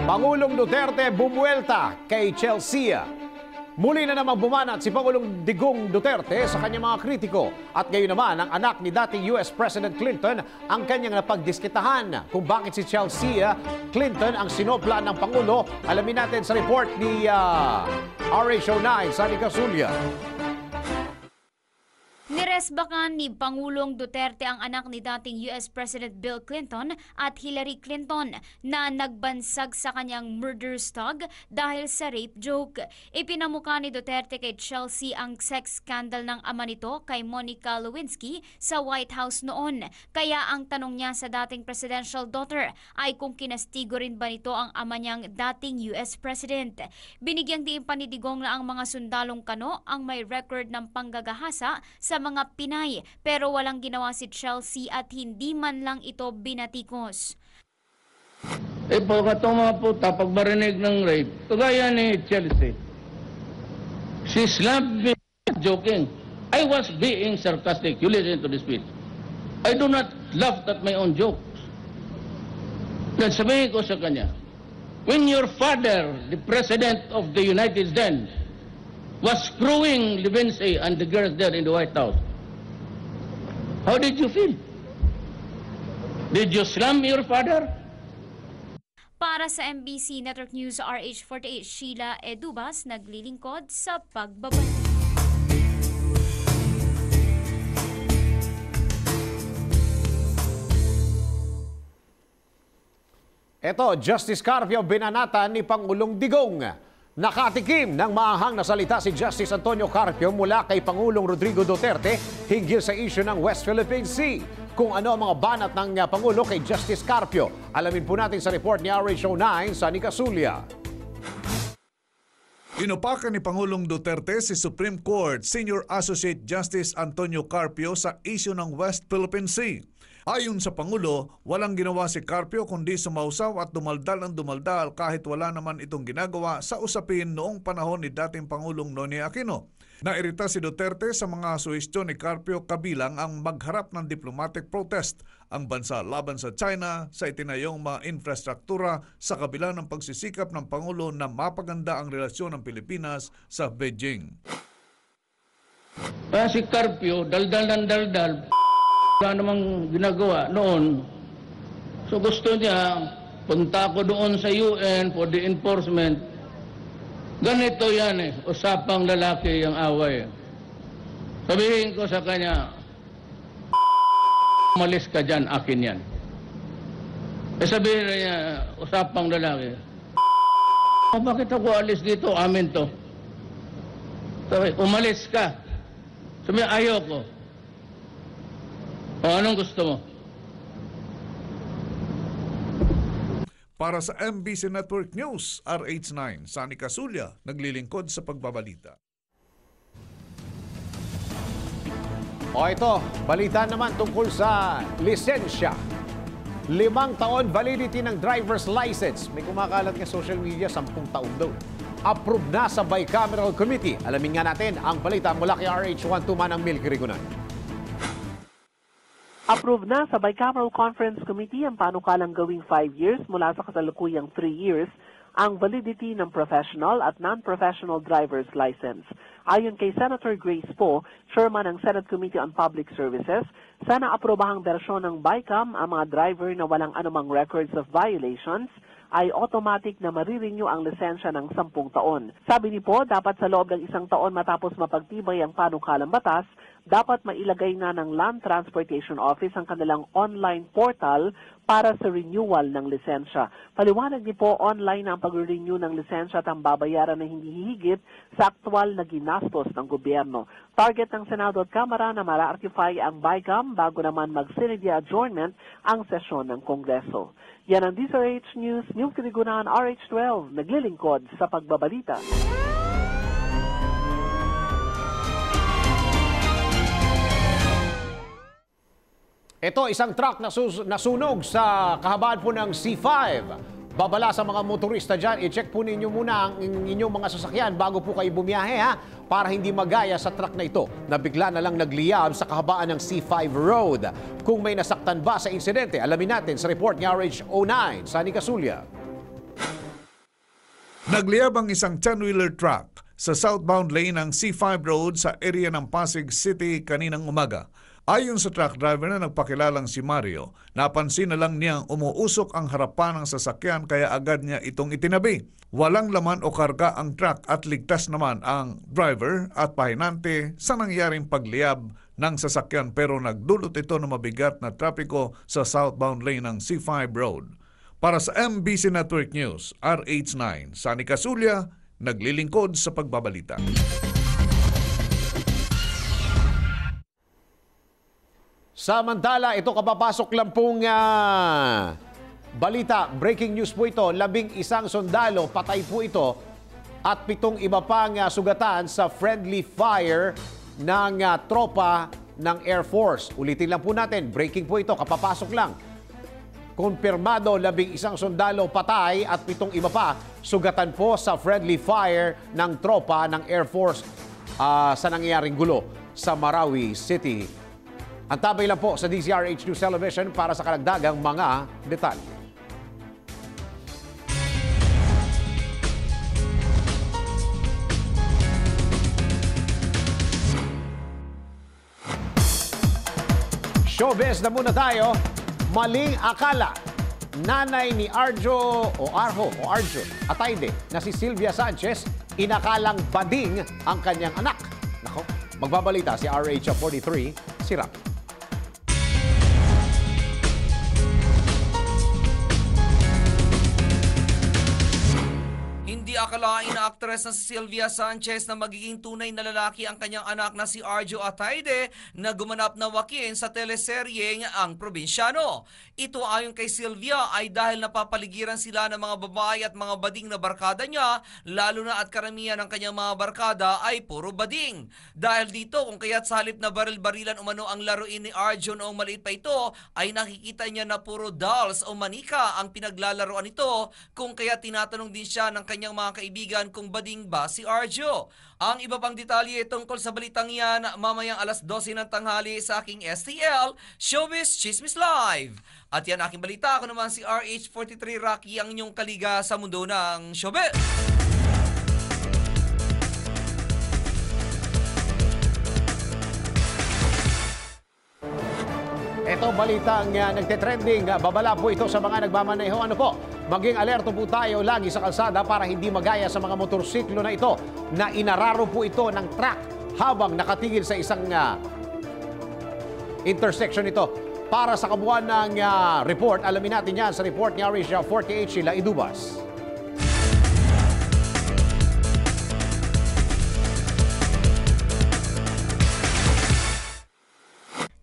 [SPEAKER 3] Pangulong Duterte bumuelta kay Chelsea. Muli na namang bumanat si Pangulong Digong Duterte sa kanyang mga kritiko at ngayon naman ang anak ni dating US President Clinton ang kanyang napagdiskitahan. Kung bakit si Chelsea Clinton ang sinopla ng Pangulo, alamin natin sa report ni RH09, Sunny Casulia.
[SPEAKER 4] Niresbakan ni Pangulong Duterte ang anak ni dating US President Bill Clinton at Hillary Clinton na nagbansag sa kanyang murder stug dahil sa rape joke. Ipinamukha ni Duterte kay Chelsea ang sex scandal ng ama nito kay Monica Lewinsky sa White House noon. Kaya ang tanong niya sa dating presidential daughter ay kung kinastigo rin ba nito ang ama niyang dating US President. Binigyang diin pa ni Digong na ang mga sundalong kano ang may record ng panggagahasa sa mga Pinay pero walang ginawa si Chelsea at hindi man lang ito binatikos.
[SPEAKER 6] Pagkatong mga puta, pag marinig ng rape, kagaya ni Chelsea, she slapped me joking. I was being sarcastic. You listen to the speech. I do not laugh at my own jokes. Then sabihin ko sa kanya, when your father, the President of the United States, was screwing Lewinsky and the girls there in the White House, how did you feel? Did you slam your father?
[SPEAKER 4] Para sa MBC Network News RH48, Sheila Edubas naglilingkod sa pagbabalik.
[SPEAKER 3] Ito, Justice Carpio binanatan ni Pangulong Digong. Nakatikim ng maanghang na salita si Justice Antonio Carpio mula kay Pangulong Rodrigo Duterte hinggil sa issue ng West Philippine Sea. Kung ano ang mga banat ng Pangulo kay Justice Carpio, alamin po natin sa report ni RH09, Sunny Casulia.
[SPEAKER 5] Inupakan ni Pangulong Duterte si Supreme Court Senior Associate Justice Antonio Carpio sa issue ng West Philippine Sea. Ayon sa Pangulo, walang ginawa si Carpio kundi sumausaw at dumaldal ang dumaldal kahit wala naman itong ginagawa sa usapin noong panahon ni dating Pangulong Ninoy Aquino. Nairita si Duterte sa mga suhestyon ni Carpio kabilang ang magharap ng diplomatic protest ang bansa laban sa China sa itinayong mga infrastruktura sa kabila ng pagsisikap ng Pangulo na mapaganda ang relasyon ng Pilipinas sa Beijing.
[SPEAKER 6] Si Carpio, daldal ng daldal, wala namang ginagawa noon. So gusto niya, punta ko doon sa UN for the enforcement. Ganito yan usapang lalaki ang away. Sabihin ko sa kanya, umalis ka dyan, akin yan. Sabihin niya, usapang lalaki, bakit ako alis dito, amin to. Sabi, umalis ka. Sabi, ayoko. O anong gusto mo?
[SPEAKER 5] Para sa MBC Network News, RH9, Sunny Casulia, naglilingkod sa pagbabalita.
[SPEAKER 3] O ito, balita naman tungkol sa lisensya. 5 taon validity ng driver's license. May kumakalat nga social media, 10 taon daw. Approved na sa Bicameral Committee. Alamin nga natin ang balita mula kay RH1 Tumanang Milky Rigunan.
[SPEAKER 8] Approved na sa Bicameral Conference Committee ang panukalang gawing 5 years mula sa kasalukuyang 3 years ang validity ng professional at non-professional driver's license. Ayon kay Senator Grace Poe, chairman ng Senate Committee on Public Services, sa naaprobahang bersyon ng BICAM, ang mga driver na walang anumang records of violations ay automatic na marirenew ang lisensya ng 10 taon. Sabi ni Poe, dapat sa loob ng 1 taon matapos mapagtibay ang panukalang batas, dapat mailagay na ng Land Transportation Office ang kanilang online portal para sa renewal ng lisensya. Paliwanag ni Poe, online na ang pag-renew ng lisensya at ang babayaran na hindi hihigit sa aktwal na ginastos ng gobyerno. Target ng Senado at Kamara na mara-artify ang BICAM bago naman mag-Senate adjournment ang sesyon ng Kongreso. Yan ang DZRH News, Niyong Kinigunan, RH12, naglilingkod sa pagbabalita.
[SPEAKER 3] Ito, isang truck na nasunog sa kahabaan po ng C5. Babala sa mga motorista dyan, i-check po ninyo muna ang inyong mga sasakyan bago po kayo bumiyahe ha, para hindi magaya sa truck na ito na bigla na lang nagliyab sa kahabaan ng C5 Road. Kung may nasaktan ba sa insidente, alamin natin sa report ni RH09, Sunny Casulia.
[SPEAKER 5] Nagliyab ang isang 10-wheeler truck sa southbound lane ng C5 Road sa area ng Pasig City kaninang umaga. Ayon sa truck driver na nagpakilalang si Mario, napansin na lang niyang umuusok ang harapan ng sasakyan kaya agad niya itong itinabi. Walang laman o karga ang truck at ligtas naman ang driver at pahinante sa nangyaring pagliyab ng sasakyan pero nagdulot ito ng mabigat na trapiko sa southbound lane ng C5 Road. Para sa MBC Network News, RH9, Sunny Casulia, naglilingkod sa pagbabalita.
[SPEAKER 3] Samantala, ito kapapasok lang pong balita. Breaking news po ito. 11 sundalo, patay po ito. At 7 iba pang sugatan sa friendly fire ng tropa ng Air Force. Ulitin lang po natin. Breaking po ito. Kapapasok lang. Konfirmado 11 sundalo patay at 7 iba pa sugatan po sa friendly fire ng tropa ng Air Force sa nangyayaring gulo sa Marawi City. Antabay lang po sa DZRH News Television para sa karagdagang mga detalye. Showbiz na muna tayo. Maling akala. Nanay ni Arjo Atayde na si Sylvia Sanchez, inakalang bading ang kanyang anak. Nako, magbabalita si RH43, si Rocky.
[SPEAKER 9] Hindi akalain na aktres na si Sylvia Sanchez na magiging tunay na lalaki ang kanyang anak na si Arjo Atayde na gumanap na wakin sa teleseryeng Ang Probinsyano. Ito ayon kay Sylvia ay dahil napapaligiran sila ng mga babae at mga bading na barkada niya, lalo na at karamihan ng kanyang mga barkada ay puro bading. Dahil dito kung kaya't sa halip na baril-barilan umano ang laruin ni Arjo noong maliit pa ito, ay nakikita niya na puro dolls o manika ang pinaglalaroan nito, kung kaya tinatanong din siya ng kanyang mga kaibigan kung bading ba si Arjo. Ang iba pang detalye tungkol sa balitang yan mamayang alas 12 ng tanghali sa aking STL, Showbiz Chismis Live. At yan aking balita, ako naman si RH43 Rocky, ang inyong kaliga sa mundo ng showbiz.
[SPEAKER 3] Ito balitang nagte-trending. Babala po ito sa mga nagmamaneho. Ano po? Maging alerto po tayo lagi sa kalsada para hindi magaya sa mga motorsiklo na ito na inararo po ito ng truck habang nakatigil sa isang intersection ito. Para sa kabuuan ng report, alamin natin yan sa report ni Arisha 48 Sheila Idubas.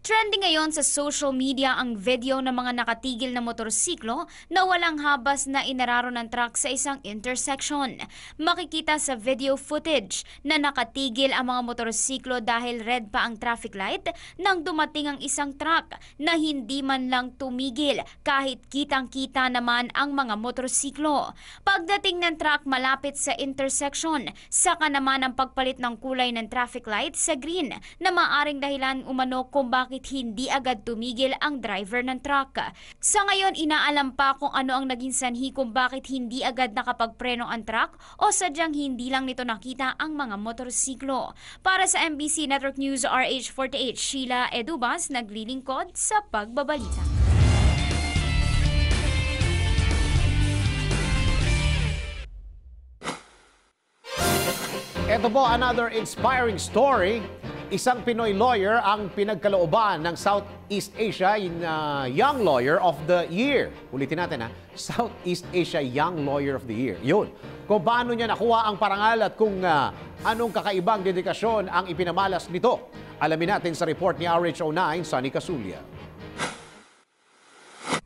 [SPEAKER 4] Trending ngayon sa social media ang video ng mga nakatigil na motorsiklo na walang habas na inararo ng truck sa isang intersection. Makikita sa video footage na nakatigil ang mga motorsiklo dahil red pa ang traffic light nang dumating ang isang truck na hindi man lang tumigil kahit kitang-kita naman ang mga motorsiklo. Pagdating ng truck malapit sa intersection, saka naman ang pagpalit ng kulay ng traffic light sa green na maaring dahilan umano kung bakit bakit hindi agad tumigil ang driver ng truck. Sa ngayon, inaalam pa kung ano ang naging sanhi kung bakit hindi agad nakapagpreno ang truck o sadyang hindi lang nito nakita ang mga motorsiklo. Para sa MBC Network News RH48, Sheila Edubas naglilingkod sa pagbabalita.
[SPEAKER 3] Ito po another inspiring story. Isang Pinoy lawyer ang pinagkalooban ng Southeast Asia Young Lawyer of the Year. Ulitin natin ha, Southeast Asia Young Lawyer of the Year. Yun. Kung paano niya nakuha ang parangal at kung anong kakaibang dedikasyon ang ipinamalas nito. Alamin natin sa report ni RH09, Sunny Casulia.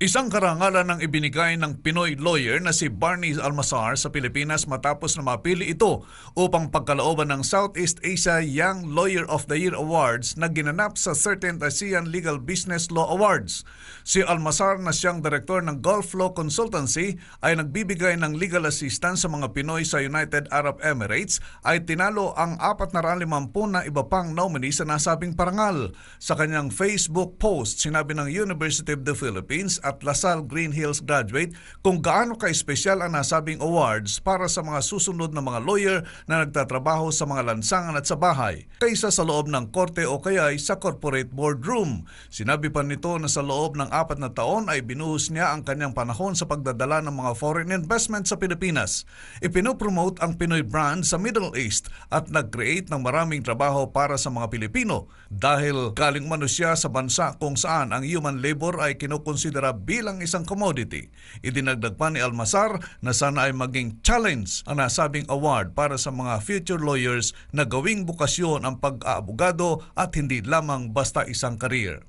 [SPEAKER 5] Isang karangalan ang ibinigay ng Pinoy lawyer na si Barney Almasar sa Pilipinas matapos na mapili ito upang pagkalooban ng Southeast Asia Young Lawyer of the Year Awards na ginanap sa 13th ASEAN Legal Business Law Awards. Si Almasar na siyang direktor ng Gulf Law Consultancy ay nagbibigay ng legal assistance sa mga Pinoy sa United Arab Emirates ay tinalo ang 450 na iba pang nominee sa nasabing parangal. Sa kanyang Facebook post, sinabi ng University of the Philippines at LaSalle Green Hills graduate kung gaano ka-espesyal ang nasabing awards para sa mga susunod na mga lawyer na nagtatrabaho sa mga lansangan at sa bahay kaysa sa loob ng korte o kaya sa corporate boardroom. Sinabi pa nito na sa loob ng 4 na taon ay binuhos niya ang kanyang panahon sa pagdadala ng mga foreign investment sa Pilipinas. Ipinopromote ang Pinoy brand sa Middle East at nag-create ng maraming trabaho para sa mga Pilipino dahil galing umano siya sa bansa kung saan ang human labor ay kinukonsidera bilang isang commodity. Idinagdag pa ni Almasar na sana ay maging challenge ang nasabing award para sa mga future lawyers na gawing bukasyon ang pag-aabogado at hindi lamang basta isang career.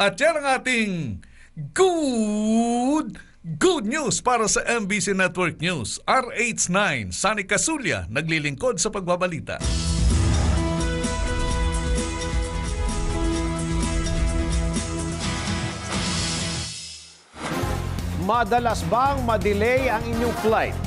[SPEAKER 5] At yan ang ating good news para sa MBC Network News. RH9, Sunny Casulia, naglilingkod sa pagbabalita.
[SPEAKER 3] Madalas bang madelay ang inyong flight?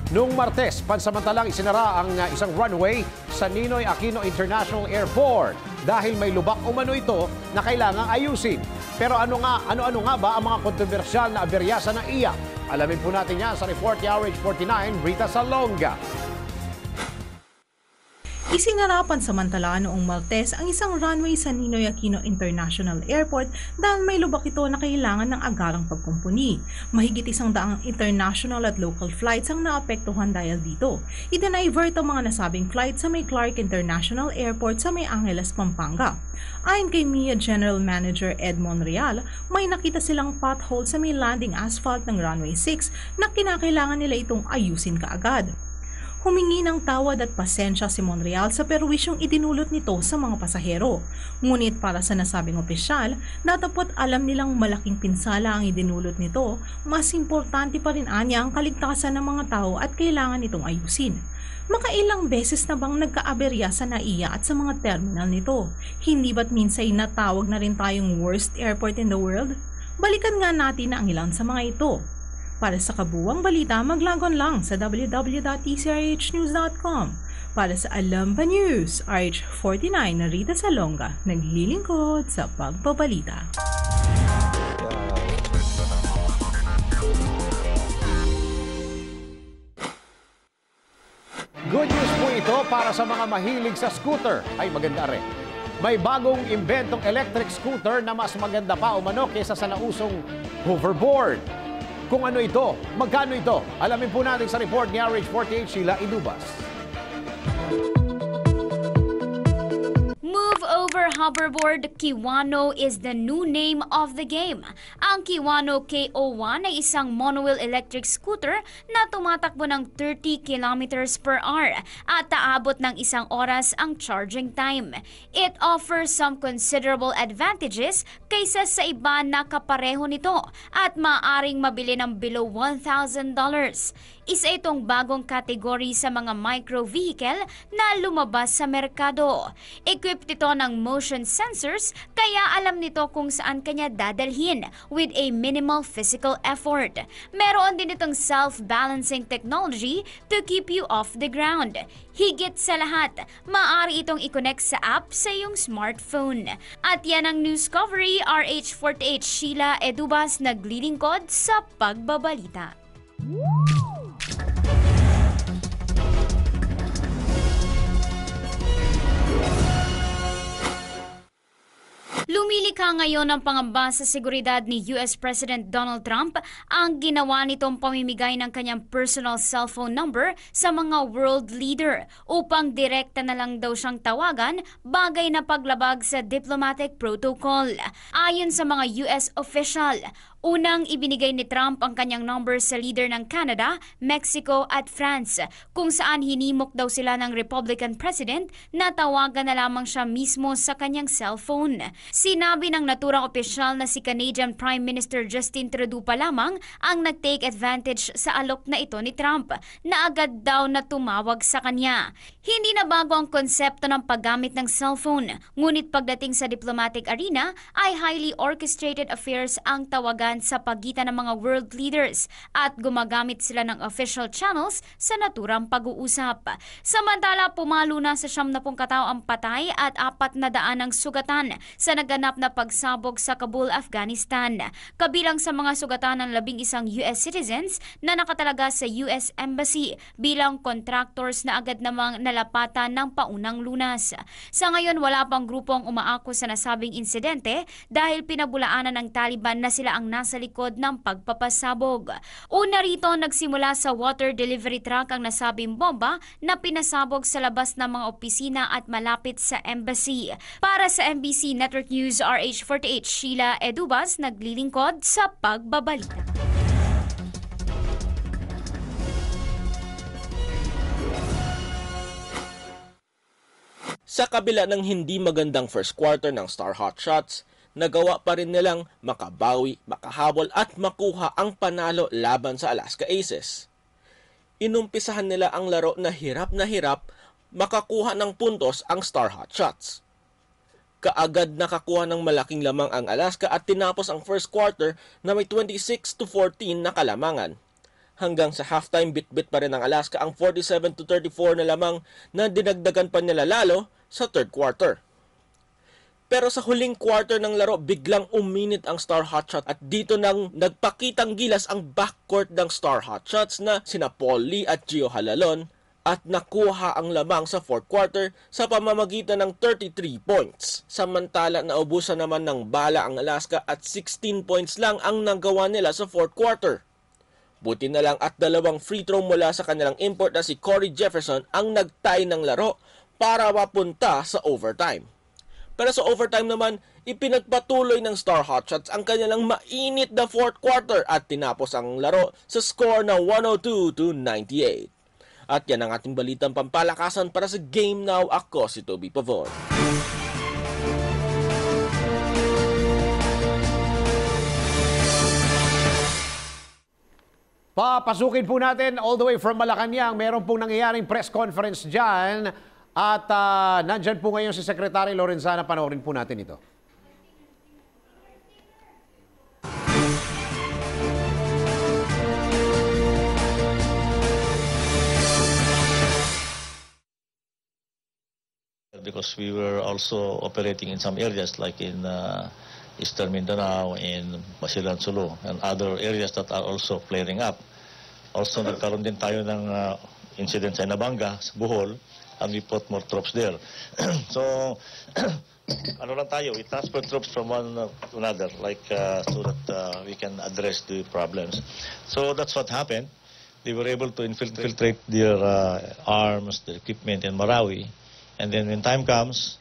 [SPEAKER 3] Noong Martes, pansamantalang isinara ang isang runway sa Ninoy Aquino International Airport dahil may lubak umano ito na kailangang ayusin. Pero ano nga ba ang mga kontrobersyal na aberya ng iya? Alamin po natin yan sa report ni RH49, Rita Salonga.
[SPEAKER 10] Isinarapan samantala noong Martes ang isang runway sa Ninoy Aquino International Airport dahil may lubak ito na kailangan ng agarang pagkumpuni. Mahigit 100 international at local flights ang naapektuhan dahil dito. Idinivert ang mga nasabing flight sa may Clark International Airport sa may Angeles, Pampanga. Ayon kay MIA General Manager Ed Monreal, may nakita silang pothole sa may landing asphalt ng runway 6 na kinakailangan nila itong ayusin kaagad. Humingi ng tawad at pasensya si Monreal sa perwisyong idinulot nito sa mga pasahero. Ngunit para sa nasabing opisyal, datapot alam nilang malaking pinsala ang idinulot nito, mas importante pa rin anya ang kaligtasan ng mga tao at kailangan itong ayusin. Makailang beses na bang nagkaaberya sa NAIA at sa mga terminal nito? Hindi ba't minsay natawag na rin tayong worst airport in the world? Balikan nga natin ang ilan sa mga ito. Para sa kabuwang balita, maglagon lang sa www.tcrhnews.com. Para sa Alam Ba News, RH49 na Rita Salonga, naglilingkod sa pagbabalita.
[SPEAKER 3] Good news po ito para sa mga mahilig sa scooter. Ay, maganda rin. May bagong imbentong electric scooter na mas maganda pa umano kaysa sa nausong hoverboard. Kung ano ito, magkano ito? Alamin po natin sa report ni RH48, Sheila Edubas.
[SPEAKER 4] Move over hoverboard, Kiwano is the new name of the game. Ang Kiwano KO1 ay isang monowheel electric scooter na tumatakbo ng 30 kilometers per hour at aabot ng 1 oras ang charging time. It offers some considerable advantages kaysa sa iba na kapareho nito at maaaring mabili ng below $1,000. Isa itong bagong kategory sa mga micro-vehicle na lumabas sa merkado. Equipped ito ng motion sensors kaya alam nito kung saan kanya dadalhin with a minimal physical effort. Meron din itong self-balancing technology to keep you off the ground. Higit sa lahat, maaari itong i-connect sa app sa iyong smartphone. At yan ang news covery, RH48 Sheila Edubas naglilingkod sa Pagbabalita. Lumilikha ngayon ang pangamba sa seguridad ni US President Donald Trump ang ginawa nitong pamimigay ng kanyang personal cellphone number sa mga world leader upang direkta na lang daw siyang tawagan, bagay na paglabag sa diplomatic protocol. Ayon sa mga US official, unang ibinigay ni Trump ang kanyang number sa leader ng Canada, Mexico at France, kung saan hinimok daw sila ng Republican President na tawagan na lamang siya mismo sa kanyang cellphone. Sinabi ng naturang opisyal na si Canadian Prime Minister Justin Trudeau pa lamang ang nag-take advantage sa alok na ito ni Trump, na agad daw na tumawag sa kanya. Hindi na bago ang konsepto ng paggamit ng cellphone, ngunit pagdating sa diplomatic arena ay highly orchestrated affairs ang tawagan sa pagitan ng mga world leaders at gumagamit sila ng official channels sa naturang pag-uusap. Samantala, pumalo na sa 70 katao ang patay at 400 ang sugatan sa naganap na pagsabog sa Kabul, Afghanistan. Kabilang sa mga sugatan ng 11 US citizens na nakatalaga sa US Embassy bilang contractors na agad namang nalapatan ng paunang lunas. Sa ngayon, wala pang grupong umaako sa nasabing insidente dahil pinabulaanan ng Taliban na sila ang nasa likod ng pagpapasabog. Una rito, nagsimula sa water delivery truck ang nasabing bomba na pinasabog sa labas ng mga opisina at malapit sa embassy. Para sa MBC Network News, RH48 Sheila Edubas naglilingkod sa Pagbabalita.
[SPEAKER 11] Sa kabila ng hindi magandang first quarter ng Star Hotshots, nagawa pa rin nilang makabawi, makahabol at makuha ang panalo laban sa Alaska Aces. Inumpisahan nila ang laro na hirap makakuha ng puntos ang Star Hotshots. Kaagad nakakuha ng malaking lamang ang Alaska at tinapos ang first quarter na may 26-14 na kalamangan. Hanggang sa halftime, bit-bit pa rin ang Alaska ang 47-34 na lamang na dinagdagan pa nila lalo sa third quarter. Pero sa huling quarter ng laro, biglang uminit ang Star Hotshots at dito nang nagpakitang gilas ang backcourt ng Star Hotshots na sina Paul Lee at Gio Halalon at nakuha ang lamang sa fourth quarter sa pamamagitan ng 33 points. Samantala, naubusan naman ng bala ang Alaska at 16 points lang ang nagawa nila sa fourth quarter. Buti na lang at dalawang free throw mula sa kanilang import na si Corey Jefferson ang nagtay ng laro para mapunta sa overtime. Pero sa overtime naman, ipinagpatuloy ng Star Hotshots ang kanilang mainit na fourth quarter at tinapos ang laro sa score na 102-98. At yan ang ating balitang pampalakasan para sa Game Now. Ako si Toby Pavon.
[SPEAKER 3] Papasukin po natin all the way from Malacanang. Meron pong nangyayaring press conference dyan. At nandyan po ngayon si Secretary Lorenzana. Panoorin po natin ito.
[SPEAKER 12] Because we were also operating in some areas like in Eastern Mindanao, in Basilan Sulu, and other areas that are also flaring up. Also, nagkaroon din tayo ng incident sa Inabanga, sa Bohol, and we put more troops there. So, ano lang tayo, we transfer troops from one to another, like so that we can address the problems. So that's what happened. They were able to infiltrate their arms, their equipment in Marawi, and then when time comes,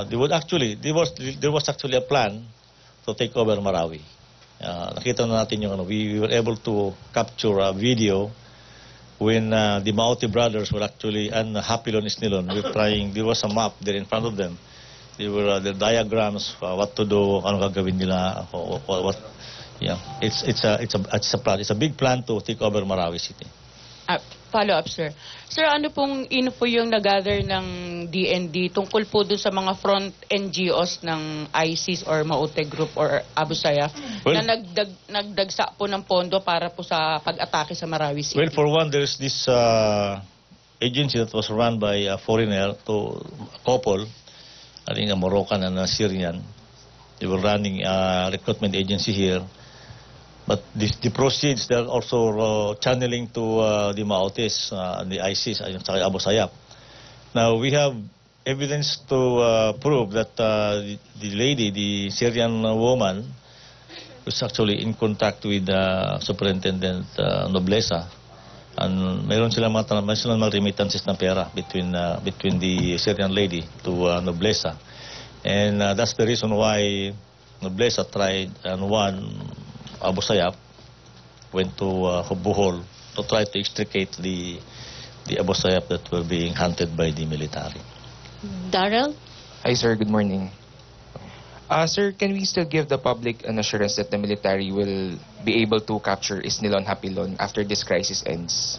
[SPEAKER 12] there was actually a plan to take over Marawi. Nakita na natin yung we were able to capture a video when the Maute brothers were actually, and Hapilon Isnilon, were trying, there was a map there in front of them. There were the diagrams, what to do, ano gagawin nila, what Yeah, it's a big plan to take over Marawi City.
[SPEAKER 13] Follow-up, sir. Sir, ano pong info yung nag-gather ng DND tungkol po dun sa mga front NGOs ng ISIS or Maute Group or Abu Sayyaf na nagdagsa po ng pondo para po sa pag-atake sa Marawi City?
[SPEAKER 12] Well, for one, there's this agency that was run by a foreigner, to a couple, I think a Moroccan and a Syrian. They were running a recruitment agency here. But the proceeds, they're also channeling to the Maotes, the ISIS, at Abu Sayyaf. Now, we have evidence to prove that the lady, the Syrian woman, was actually in contact with Superintendent Nobleza. And mayroon silang mga remittances ng pera between the Syrian lady to Nobleza. And that's the reason why Nobleza tried and won. Abu Sayyaf went to Bohol to try to extricate the Abu Sayyaf that were being hunted by the military.
[SPEAKER 13] Darrell?
[SPEAKER 14] Hi, sir. Good morning. Sir, can we still give the public an assurance that the military will be able to capture Isnilon Hapilon after this crisis ends?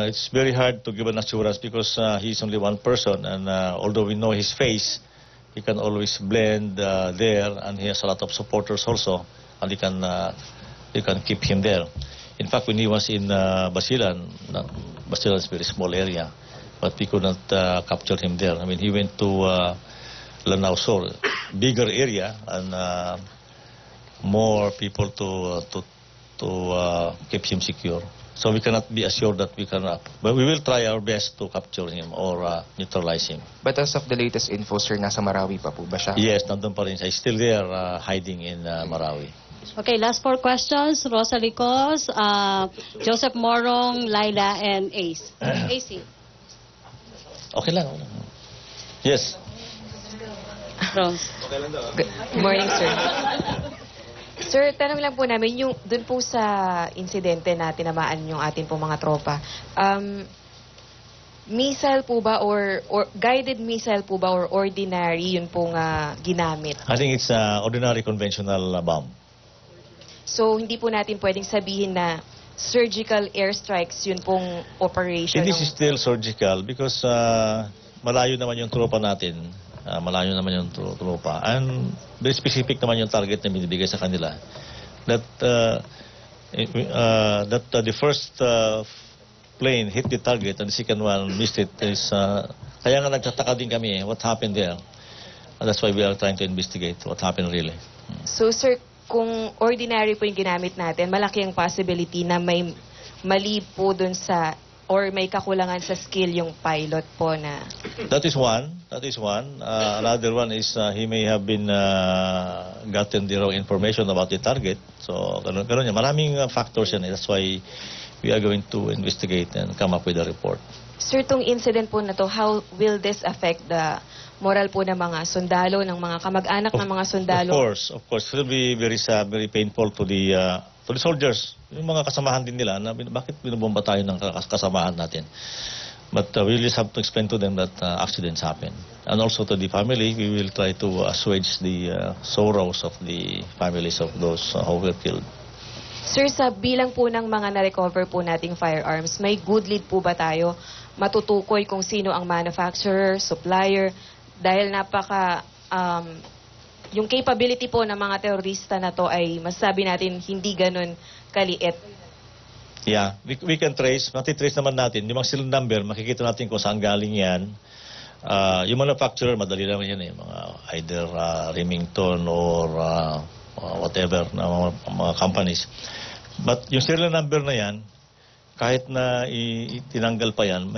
[SPEAKER 12] It's very hard to give an assurance because he's only one person, and although we know his face, he can always blend there, and he has a lot of supporters also, and they can keep him there. In fact, when he was in Basilan, Basilan is a very small area, but we could not capture him there. I mean, he went to Lanao Sur, bigger area, and more people to keep him secure. So we cannot be assured that we can, but we will try our best to capture him or neutralize him.
[SPEAKER 14] But as of the latest info, sir, nasa Marawi pa po ba siya?
[SPEAKER 12] Yes, nandun pa rin siya. He's still there, hiding in Marawi.
[SPEAKER 15] Okay, last 4 questions. Rosalie Cos, Joseph Morong, Laila, and Ace. AC.
[SPEAKER 12] Okay lang. Yes.
[SPEAKER 15] Rose.
[SPEAKER 16] Good morning, sir. Sir, tanong lang po namin, yung dun po sa insidente na tinamaan yung atin po mga tropa, missile po ba or guided missile po ba or ordinary yun pong ginamit?
[SPEAKER 12] I think it's ordinary conventional bomb.
[SPEAKER 16] So, hindi po natin pwedeng sabihin na surgical airstrikes yun pong operation.
[SPEAKER 12] It is still surgical because malayo naman yung tropa natin. Malayo naman yung tropa. And very specific naman yung target na binibigay sa kanila. That the first plane hit the target and the second one missed it is... kaya nga nagtataka din kami what happened there. And that's why we are trying to investigate what happened really.
[SPEAKER 16] So, sir, kung ordinary po yung ginamit natin, malaki ang possibility na may mali po dun sa or may kakulangan sa skill yung pilot po na...
[SPEAKER 12] That is one. Another one is he may have been gotten the wrong information about the target. So, ganun yan. Maraming factors yan. That's why we are going to investigate and come up with a report.
[SPEAKER 16] Sir, itong incident po na to, how will this affect the moral po ng mga sundalo, ng mga kamag-anak ng mga sundalo?
[SPEAKER 12] Of course. It will be very sad, very painful to the soldiers. Yung mga kasamahan din nila na bakit binubomba tayo ng kasamahan natin. But we will just have to explain to them that accidents happen. And also to the family, we will try to assuage the sorrows of the families of those who were killed.
[SPEAKER 16] Sir, sa bilang po ng mga na-recover po nating firearms, may good lead po ba tayo matutukoy kung sino ang manufacturer, supplier, dahil napaka yung capability po ng mga terorista na to ay masasabi natin hindi ganun kaliit.
[SPEAKER 12] Yeah, we can trace, matitrace naman natin. Yung mga serial number, makikita natin kung saan galing yan. Yung manufacturer, madali lang yan eh. Mga either Remington or whatever na mga companies. But yung serial number na yan, kahit na itinanggal pa yan,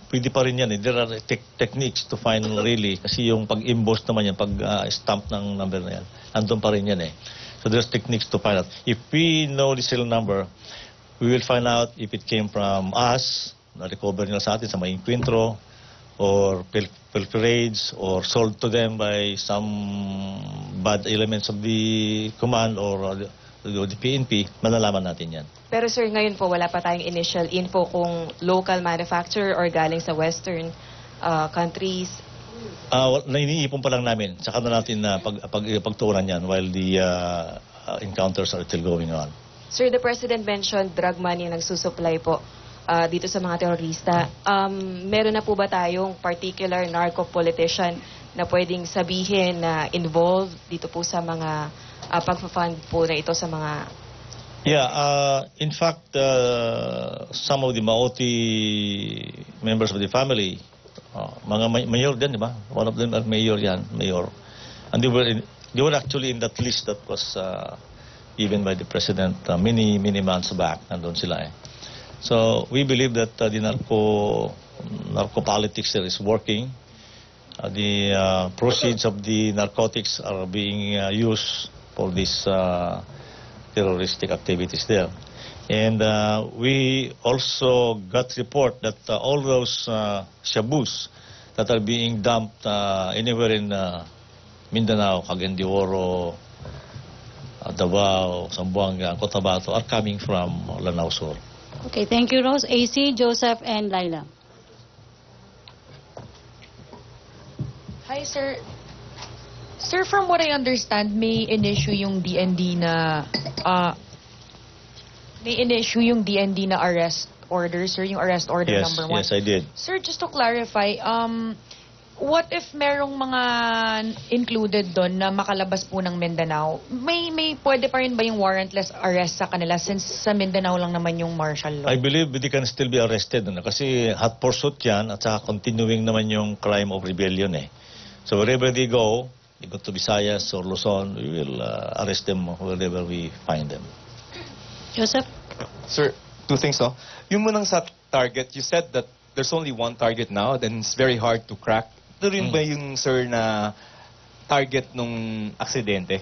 [SPEAKER 12] pwede pa rin yan. There are techniques to find really, kasi yung pag-emboss naman yan, pag-stamp ng number na yan, andun pa rin yan eh. So there's techniques to find out. If we know the serial number, we will find out if it came from us, na-recover nila sa atin sa mga encuentro, or pilferage, or sold to them by some bad elements of the command or the PNP, malalaman natin yan.
[SPEAKER 16] Pero sir, ngayon po wala pa tayong initial info kung local manufacturer or galing sa western countries. Iniipon
[SPEAKER 12] pa lang namin. Saka na natin pagtuunan yan while the encounters are still going on.
[SPEAKER 16] Sir, the President mentioned drug money ang nagsusupply po dito sa mga terorista. Meron na po ba tayong particular narco politician na pwedeng sabihin na involved dito po sa mga pag-fund po na ito sa mga...
[SPEAKER 12] Yeah, in fact, some of the Maoti members of the family, mga mayor din, di ba? One of them are mayor yan, mayor. And they were actually in that list that was given by the President many months back. Nandun sila eh. So we believe that the narco politics there is working. The proceeds of the narcotics are being used for these terroristic activities there. And we also got report that all those shabus that are being dumped anywhere in Mindanao, Cagayan de Oro, Davao, Zamboanga, Cotabato are coming from Lanao Sur.
[SPEAKER 15] Okay, thank you, Rose. AC, Joseph, and Laila.
[SPEAKER 17] Hi, sir. Sir, from what I understand, may in-issue yung DND na arrest order, sir, yung arrest order
[SPEAKER 12] Yes,
[SPEAKER 17] number 1.
[SPEAKER 12] yes, I did.
[SPEAKER 17] Sir, just to clarify, what if merong mga included doon na makalabas po ng Mindanao? May pwede pa rin ba yung warrantless arrest sa kanila since sa Mindanao lang naman yung martial law?
[SPEAKER 12] I believe they can still be arrested. Kasi hot pursuit yan at saka continuing naman yung crime of rebellion eh. So wherever they go to Visayas or Luzon, we will arrest them wherever we find them.
[SPEAKER 15] Joseph?
[SPEAKER 14] Sir, two things, no? Yung munang sa target, you said that there's only one target now, then it's very hard to crack. Ito rin ba yung, sir, na target nung aksidente?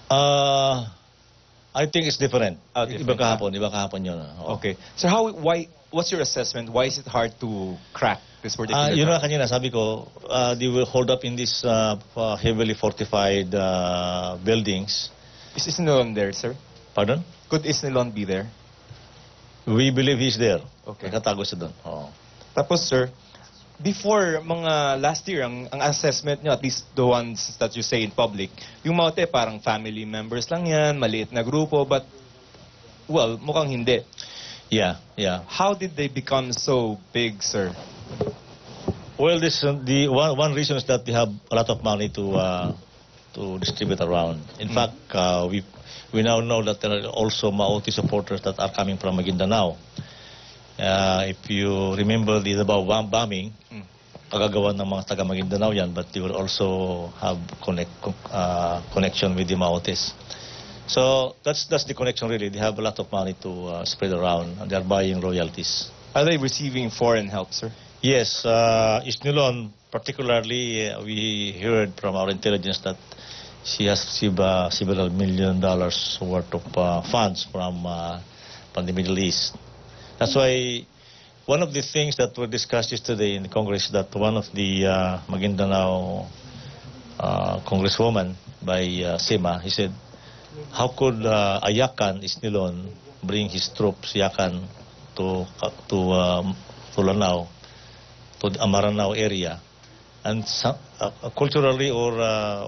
[SPEAKER 12] I think it's different.
[SPEAKER 14] Different.
[SPEAKER 12] Iba kahapon yun.
[SPEAKER 14] Okay. So what's your assessment? Why is it hard to crack this particular
[SPEAKER 12] yun na kanina, sabi ko, they will hold up in these heavily fortified buildings.
[SPEAKER 14] Is Isnilon there, sir?
[SPEAKER 12] Pardon?
[SPEAKER 14] Could Isnilon be there?
[SPEAKER 12] We believe he's there.
[SPEAKER 14] Okay.
[SPEAKER 12] Nakatago siya doon.
[SPEAKER 14] Tapos, sir, before mga last year, ang assessment nyo, at least the ones that you say in public, yung Maute parang family members lang yan, maliit na grupo, but, well, mukhang hindi.
[SPEAKER 12] Yeah.
[SPEAKER 14] How did they become so big, sir?
[SPEAKER 12] Well, the one reason is that they have a lot of money to distribute around. In fact, we now know that there are also Maoti supporters that are coming from Maguindanao. If you remember the Davao bombing, kagagawa ng mga taga Maguindanao yan, but they will also have connection with the Maotis. So that's the connection really. They have a lot of money to spread around, and they are buying royalties.
[SPEAKER 14] Are they receiving foreign help, sir?
[SPEAKER 12] Yes, Isnilon particularly, we heard from our intelligence that she has received several $1 million worth of funds from the Middle East. That's why one of the things that were discussed yesterday in the Congress, that one of the Maguindanao congresswoman by Sima, he said, how could Ayakan, Isnilon, bring his troops, Yakan, to Lanao, to the Amaranao area, and culturally or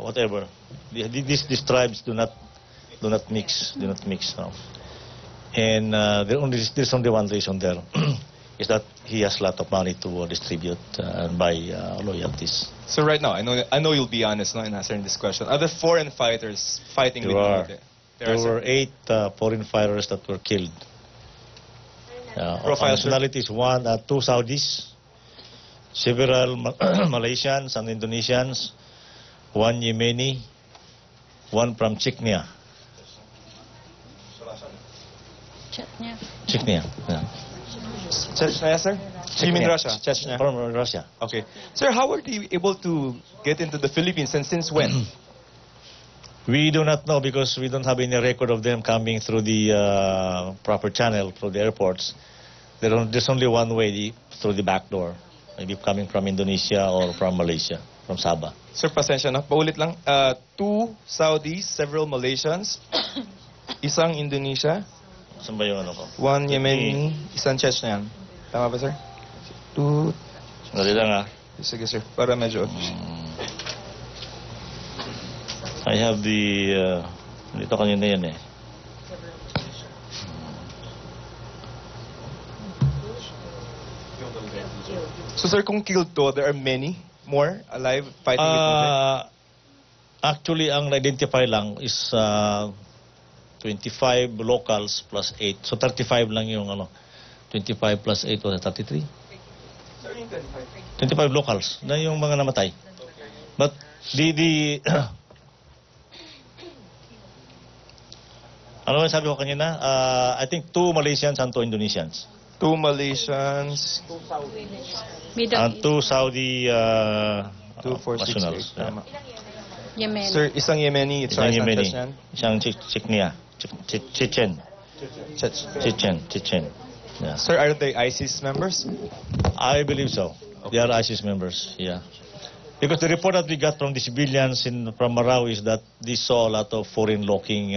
[SPEAKER 12] whatever, these tribes do not mix. No. And there's only one reason there, is that he has a lot of money to distribute and buy loyalties.
[SPEAKER 14] So right now, I know you'll be honest, no, in answering this question. Are there foreign fighters fighting with Maute?
[SPEAKER 12] There were 8 foreign fighters that were killed. Nationalities, 2 Saudis, several Malaysians and Indonesians, 1 Yemeni, 1 from Chechnya. Chechnya, yeah.
[SPEAKER 14] Chechnya, sir? You mean Russia?
[SPEAKER 12] Chechnya. From Russia.
[SPEAKER 14] Okay. Sir, how were they able to get into the Philippines, and since when?
[SPEAKER 12] We do not know because we don't have any record of them coming through the proper channel, through the airports. There's only one way, through the back door. Maybe coming from Indonesia or from Malaysia, from Sabah.
[SPEAKER 14] Sir, pasensya na. Paulit lang. 2 Saudis, several Malaysians, isang Indonesia,
[SPEAKER 12] saan ba yung ano ko?
[SPEAKER 14] 1 Yemeni, isang Chechnyan. Tama ba, sir? 2...
[SPEAKER 12] Dali lang,
[SPEAKER 14] Sige, sir. Para medyo...
[SPEAKER 12] I have the, dito kanina yan eh.
[SPEAKER 14] So sir, kung killed to, there are many more alive fighting with Nobel?
[SPEAKER 12] Actually, ang na-identify lang is 25 locals plus 8. So 35 lang yung 25 plus 8 was 33. 25 locals na yung mga namatay. But the ano yung sabi ko kanina? I think 2 Malaysians and 2 Indonesians.
[SPEAKER 14] 2 Malaysians.
[SPEAKER 12] And 2 Saudi
[SPEAKER 14] 2, 4, 6,
[SPEAKER 12] nationals.
[SPEAKER 14] 8. Tama.
[SPEAKER 15] Yemeni.
[SPEAKER 14] Sir, isang Yemeni,
[SPEAKER 12] Isang Yemeni.
[SPEAKER 14] Chechen.
[SPEAKER 12] Isang Chechen. Yeah.
[SPEAKER 14] Sir, are they ISIS members?
[SPEAKER 12] I believe so. They are ISIS members, yeah. Because the report that we got from the civilians from Marawi is that they saw a lot of foreign-looking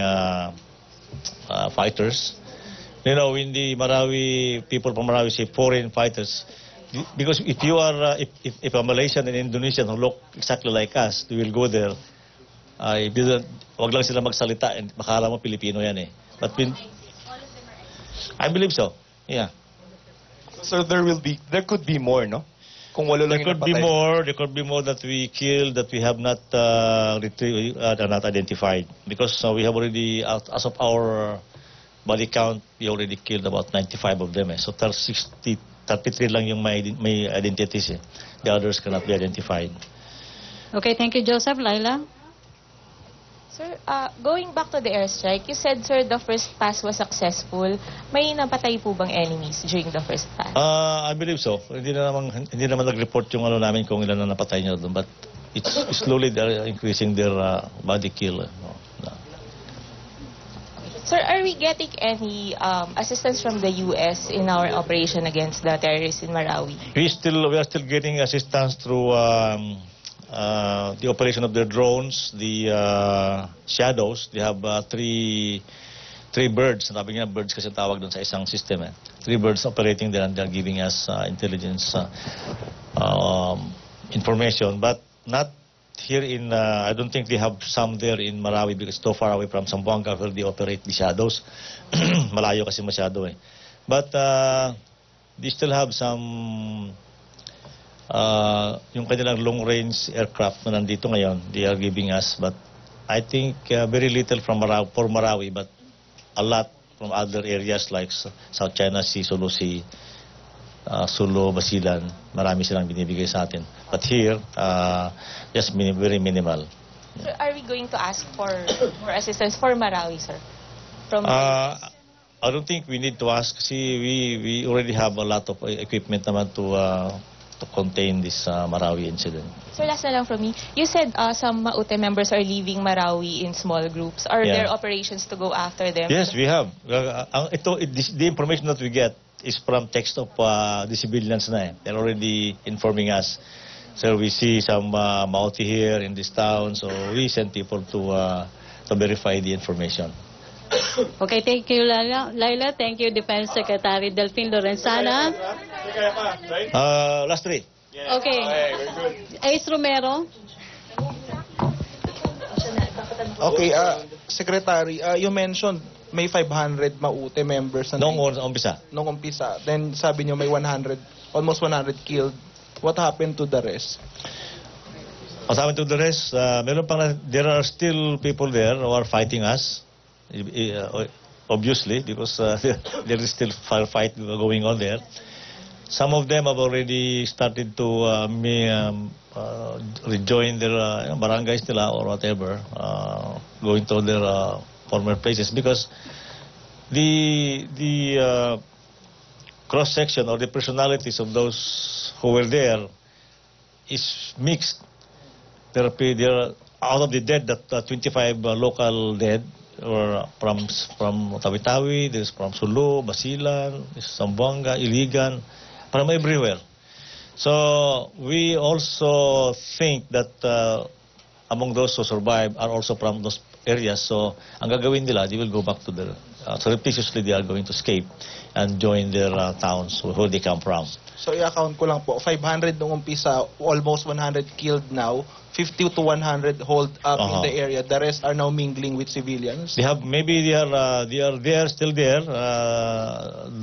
[SPEAKER 12] fighters. You know, when the Marawi, people from Marawi say foreign fighters, because if you are, if a Malaysian and Indonesian who look exactly like us, they will go there. Wag lang sila magsalita, and makala mo Pilipino yan eh. But I believe so. Yeah.
[SPEAKER 14] So there could be more, no? Kung walo lang
[SPEAKER 12] There could be more that we killed that we have not retrieved, not identified. Because we have already, as of our body count, we already killed about 95 of them. So 33 lang yung may identities. The others cannot be identified.
[SPEAKER 15] Okay, thank you, Joseph. Laila?
[SPEAKER 16] Sir, going back to the airstrike, you said, sir, the first pass was successful. May napatay po bang enemies during the first pass?
[SPEAKER 12] I believe so. Hindi naman nag-report yung namin kung ilan na napatay nyo doon. But it's slowly they're increasing their body kill.
[SPEAKER 16] Sir, are we getting any assistance from the U.S. in our operation against the terrorists in Marawi?
[SPEAKER 12] We are still getting assistance through the operation of their drones, the shadows. They have three birds. Sabi nga, birds kasi tawag doon sa isang system. 3 birds operating there and they're giving us intelligence information. But not here in, I don't think they have some there in Marawi because it's too far away from Zamboanga where they operate the shadows. Malayo kasi masyado eh. But they still have some yung kanilang long-range aircraft na nandito ngayon, they are giving us, but I think very little from Marawi, but a lot from other areas like South China Sea, Sulu Sea, Sulu, Basilan, marami silang binibigay sa atin. But here, just very minimal.
[SPEAKER 16] Sir, are we going to ask for more assistance for Marawi, sir? From
[SPEAKER 12] I don't think we need to ask kasi we already have a lot of equipment naman to contain this Marawi incident.
[SPEAKER 16] Sir, last na lang from me. You said some Maute members are leaving Marawi in small groups. Are there operations to go after them?
[SPEAKER 12] Yes, we have. The information that we get is from text of the civilians na eh. They're already informing us. So we see some Maute here in this town, so we send people to verify the information.
[SPEAKER 15] Okay, thank you, Laila. Thank you, Defense Secretary Delphine Lorenzana.
[SPEAKER 12] Last 3.
[SPEAKER 15] Okay. Ace Romero.
[SPEAKER 18] Okay, Secretary, you mentioned may 500 Maute members.
[SPEAKER 12] Noong umpisa.
[SPEAKER 18] Noong umpisa. Then sabi niyo may 100, almost 100 killed. What happened to the rest?
[SPEAKER 12] What happened to the rest? There are still people there who are fighting us. Obviously, because there is still firefight going on there. Some of them have already started to rejoin their barangays nila or whatever, going to their former places because the cross section or the personalities of those who were there is mixed. There are out of the dead, that 25 local dead. Or from Tawi-Tawi, there's from Sulu, Basilan, Zamboanga, Iligan, from everywhere. So we also think that among those who survive are also from those areas. So ang gagawin nila, they will go back to their, surreptitiously they are going to escape and join their towns where they come from.
[SPEAKER 18] So i-account ko lang po, 500 nung umpisa, almost 100 killed now, 50 to 100 hold up in the area. The rest are now mingling with civilians.
[SPEAKER 12] They have maybe they are there still there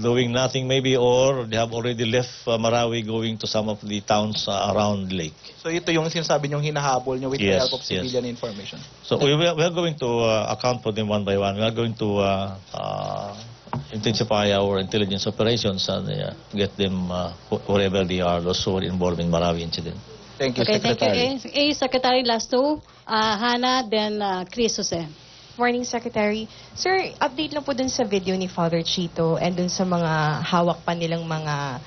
[SPEAKER 12] doing nothing maybe, or they have already left Marawi going to some of the towns around the lake.
[SPEAKER 18] So ito yung sinasabi niyong hinahabol niyo with the
[SPEAKER 12] Yes,
[SPEAKER 18] help of civilian information.
[SPEAKER 12] So we are going to account for them one by one. We are going to intensify our intelligence operations and get them wherever they are, those who are involved in Marawi incident.
[SPEAKER 18] Thank you,
[SPEAKER 15] Okay,
[SPEAKER 18] Secretary.
[SPEAKER 15] thank you. Secretary, last two. Hannah, then Chris Jose.
[SPEAKER 16] Morning, Secretary. Sir, update lang po dun sa video ni Father Chito and dun sa mga hawak pa nilang mga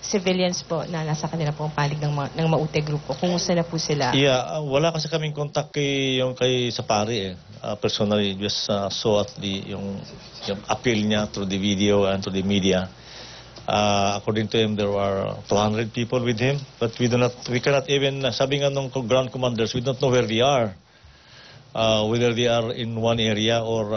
[SPEAKER 16] civilians po na nasa kanila pong palig ng Maute Group po. Kumusta na po sila?
[SPEAKER 12] Yeah, wala kasi kaming contact kay sa pare personally, just saw at yung appeal niya through the video and through the media. According to him, there were 200 people with him, but we cannot even, sabi nga nung ground commanders, we don't know where they are. Whether they are in one area or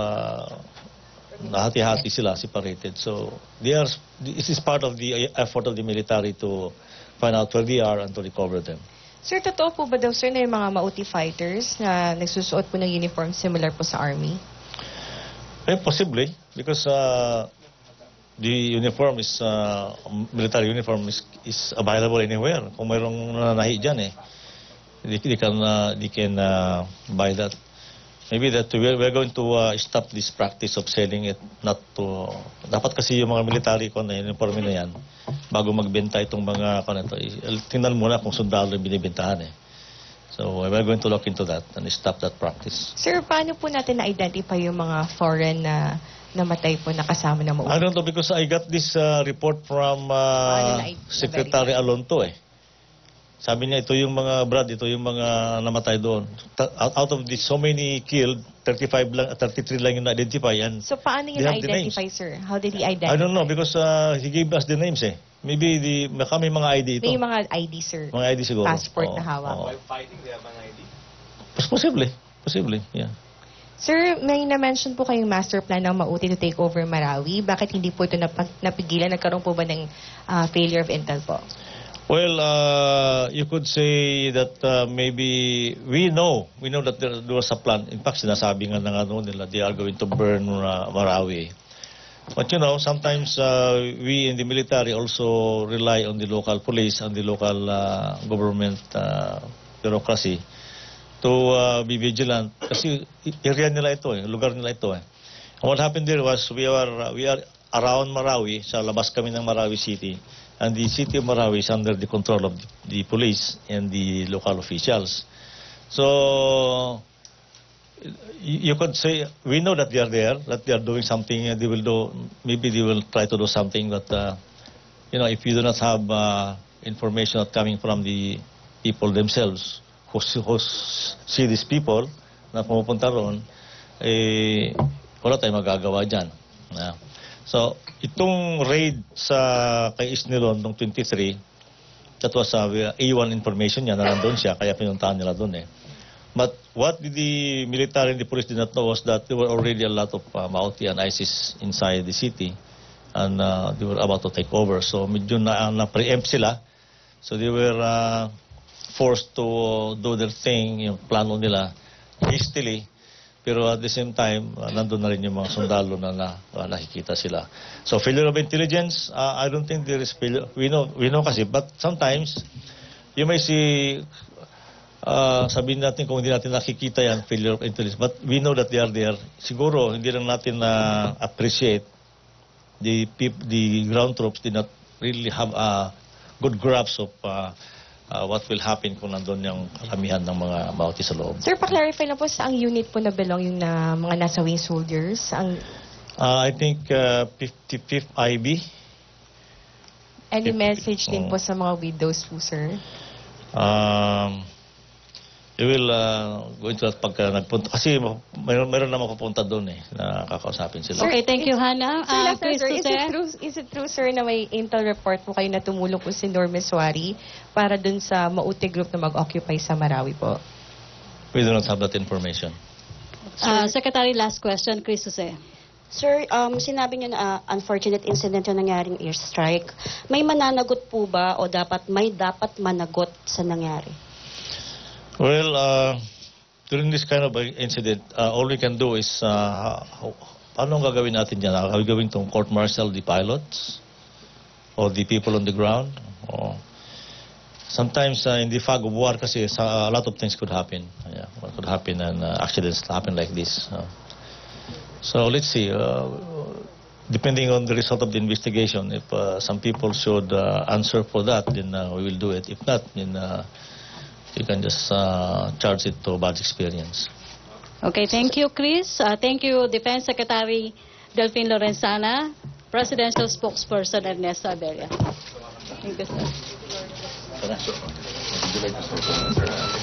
[SPEAKER 12] nahati-hati sila, separated. So, this is part of the effort of the military to find out where they are and to recover them.
[SPEAKER 16] Sir, totoo po ba daw, sir, na yung mga Maute fighters na nagsusuot po ng uniform similar po sa Army?
[SPEAKER 12] Possibly, because the uniform is, military uniform is available anywhere. Kung mayroong nanahi dyan they can buy that. Maybe that we're going to stop this practice of selling it, not to, dapat kasi yung mga military ko na uniform na yan, bago magbenta itong mga tingnan muna kung sundalo yung binibentahan So we're going to look into that and stop that practice.
[SPEAKER 16] Sir, paano po natin na-identify yung mga foreign na namatay po na kasama ng Maute?
[SPEAKER 12] I don't know, because I got this report from Secretary Alonto Sabi niya, ito yung mga ito yung mga namatay doon. Out of the so many killed, 33 lang yung na-identify. And
[SPEAKER 16] so paano niya na-identify, sir? How did he identify?
[SPEAKER 12] I don't know, because he gave us the names Maybe may mga ID ito.
[SPEAKER 16] May mga ID, sir.
[SPEAKER 12] Mga ID siguro.
[SPEAKER 16] Passport na hawak.
[SPEAKER 12] While fighting, they have an ID? Possibly, yeah.
[SPEAKER 16] Sir, may na-mention po kayong master plan ng Maute to take over Marawi. Bakit hindi po ito napigilan? Nagkaroon po ba ng failure of intel po?
[SPEAKER 12] Well, you could say that maybe we know that there was a plan. In fact, sinasabi nga nila, they are going to burn Marawi. But sometimes we in the military also rely on the local police and the local government bureaucracy to be vigilant. Kasi area nila ito, lugar nila ito. And what happened there was we are around Marawi, sa labas kami ng Marawi City. And the city of Marawi is under the control of the police and the local officials. So, you could say, we know that they are there, that they are doing something, and maybe they will try to do something, but, if you do not have information coming from the people themselves, who see these people, na pumupunta roon, wala tayong magagawa dyan. So, itong raid sa kay Isnilon noong 23, that was A1 information niya, na nandun siya, kaya pinuntahan nila doon But what the military and the police did not know was that there were already a lot of Maute and ISIS inside the city, and they were about to take over. So, medyo na-preempt sila. So, they were forced to do their thing, yung plano nila, hastily. Pero at the same time, nandun na rin yung mga sundalo na nakikita sila. So, failure of intelligence, I don't think there is failure. We know kasi, but sometimes, you may see, sabihin natin kung hindi natin nakikita yan, failure of intelligence, but we know that they are there. Siguro, hindi lang natin appreciate the ground troops did not really have a good grasp of what will happen kung nandun yung karamihan ng mga Maute sa loob.
[SPEAKER 16] Sir, pa-clarify lang po, saang unit po na belong yung mga nasa wing soldiers?
[SPEAKER 12] I think 55th IB.
[SPEAKER 16] Any message din po sa mga widows po, sir?
[SPEAKER 12] You will go into that pagka nagpunta. Kasi mayroon naman pupunta doon na kakausapin sila.
[SPEAKER 15] Okay, thank you, Hannah.
[SPEAKER 16] Sir, is it true, sir, na may intel report po kayo na tumulong po si Norman Suari para dun sa Maute Group na mag-occupy sa Marawi po?
[SPEAKER 12] We do not have that information.
[SPEAKER 15] Secretary, last question, Chris Jose.
[SPEAKER 19] Sir, sinabi niyo na unfortunate incident yung nangyaring airstrike. May mananagot po ba o may dapat managot sa nangyari?
[SPEAKER 12] Well, during this kind of incident, all we can do is, paano ang gagawin natin dyan? Are we going to court-martial the pilots? Or the people on the ground? Or sometimes in the fog of war kasi a lot of things could happen. Yeah, what could happen and accidents happen like this. So let's see. Depending on the result of the investigation, if some people should answer for that, then we will do it. If not, then you can just charge it to bad experience.
[SPEAKER 15] Okay, thank you, Chris. Thank you, Defense Secretary Delphine Lorenzana, Presidential Spokesperson Ernesto Abella. Thank you, sir.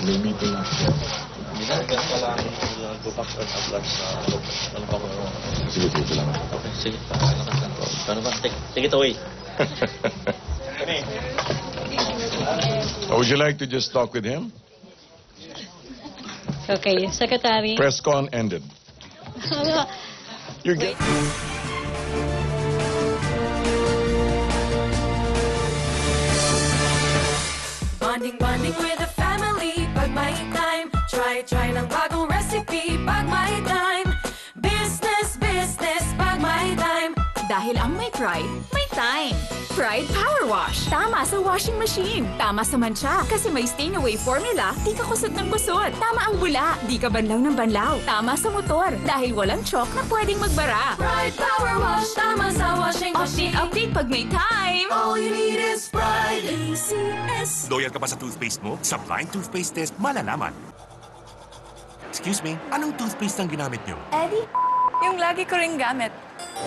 [SPEAKER 12] May meeting. Sige, take it away.
[SPEAKER 20] Would you like to just talk with him?
[SPEAKER 15] Okay, Secretary.
[SPEAKER 20] Press con ended. You're good.
[SPEAKER 2] Bonding with the family pag may time. Try ng bagong recipe pag may time. Business pag may time. Dahil ang may pride, may time. Pride Power Wash. Tama sa washing machine. Tama sa mancha. Kasi may stain-away formula, di ka kusot ng kusot. Tama ang bula, di ka banlaw ng banlaw. Tama sa motor, dahil walang chalk na pwedeng magbara. Pride Power Wash. Tama sa washing machine. Update pag may time. All you need is Pride. ACS.
[SPEAKER 21] Loyal ka ba sa toothpaste mo? Sa blind toothpaste test, malalaman. Excuse me, anong toothpaste ang ginamit nyo?
[SPEAKER 2] Eddie, yung lagi ko ring gamit.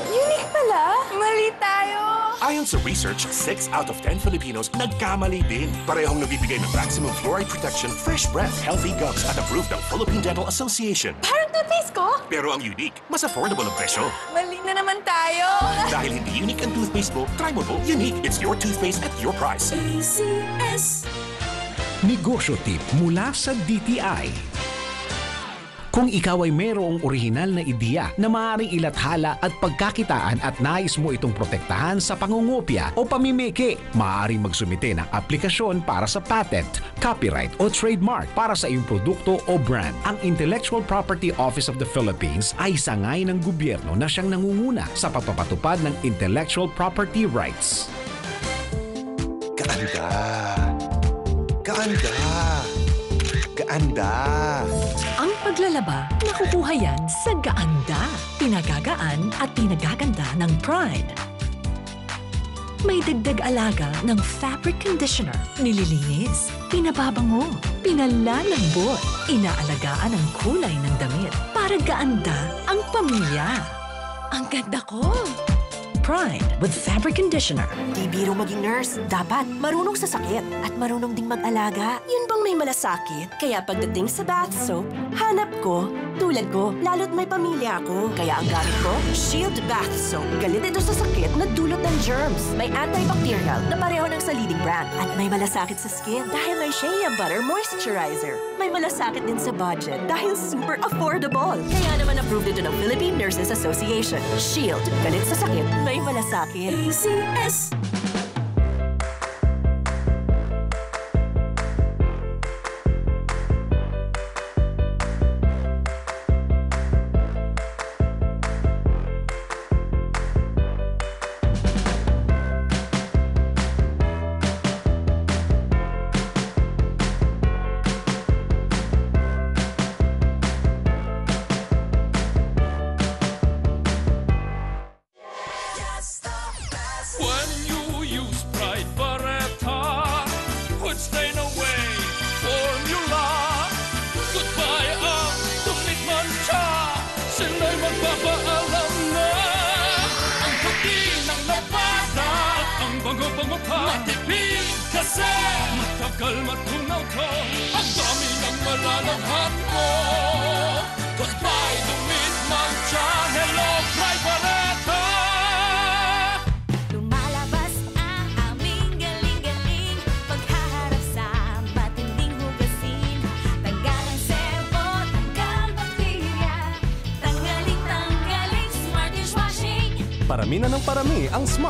[SPEAKER 2] Unique pala. Mali tayo.
[SPEAKER 21] Ayon sa research, 6 out of 10 Filipinos nagkamali din. Parehong nabibigay ng maximum fluoride protection, fresh breath, healthy gums at approved ng Philippine Dental Association.
[SPEAKER 2] Parang toothpaste ko.
[SPEAKER 21] Pero ang unique, mas affordable ang presyo.
[SPEAKER 2] Mali na naman tayo.
[SPEAKER 21] Dahil hindi unique ang toothpaste mo, try mo po. Unique, it's your toothpaste at your price.
[SPEAKER 2] ACS.
[SPEAKER 1] Negosyo tip mula sa DTI. Kung ikaw ay mayroong orihinal na ideya na maaaring ilathala at pagkakitaan at nais mo itong protektahan sa pangungopia o pamimiki, maaaring magsumite ng aplikasyon para sa patent, copyright o trademark para sa iyong produkto o brand. Ang Intellectual Property Office of the Philippines ay sangay ng gobyerno na siyang nangunguna sa pagpapatupad ng intellectual property rights.
[SPEAKER 22] Kaanda! Kaanda! Kaanda!
[SPEAKER 23] Ang paglalaba, nakukuha yan sa Gaanda. Pinagagaan at pinagaganda ng Pride. May dagdag alaga ng fabric conditioner, nililinis, pinababango, pinalalambot, inaalagaan ang kulay ng damit para gaanda ang pamilya. Ang ganda ko! Pride with fabric conditioner.
[SPEAKER 24] Di biro maging nurse, dapat marunong sa sakit at marunong ding mag-alaga. Yun bang may malasakit? Kaya pagdating sa bath soap, hanap ko, tulad ko, lalo't may pamilya ako. Kaya ang gamit ko, Shield Bath Soap. Galit ito sa sakit na dulot ng germs. May antibacterial na pareho ng sa leading brand. At may malasakit sa skin dahil may Shea Butter Moisturizer. May malasakit din sa budget dahil super affordable. Kaya naman approved ito ng Philippine Nurses Association. Shield. Galit sa sakit, may malasakit. ACS.
[SPEAKER 2] Matipid kasi matagal matunaw ko. Ang dami ng malalaghan mo. Goodbye, dumit mancha. Hello, Pride Barreta. Lumalabas ang aming galing-galing. Paghaharap sa matinding hugasin. Tanggal ang sebo, tanggal bakterya. Tanggaling, Smart Dish
[SPEAKER 6] Parami na ng parami ang Smart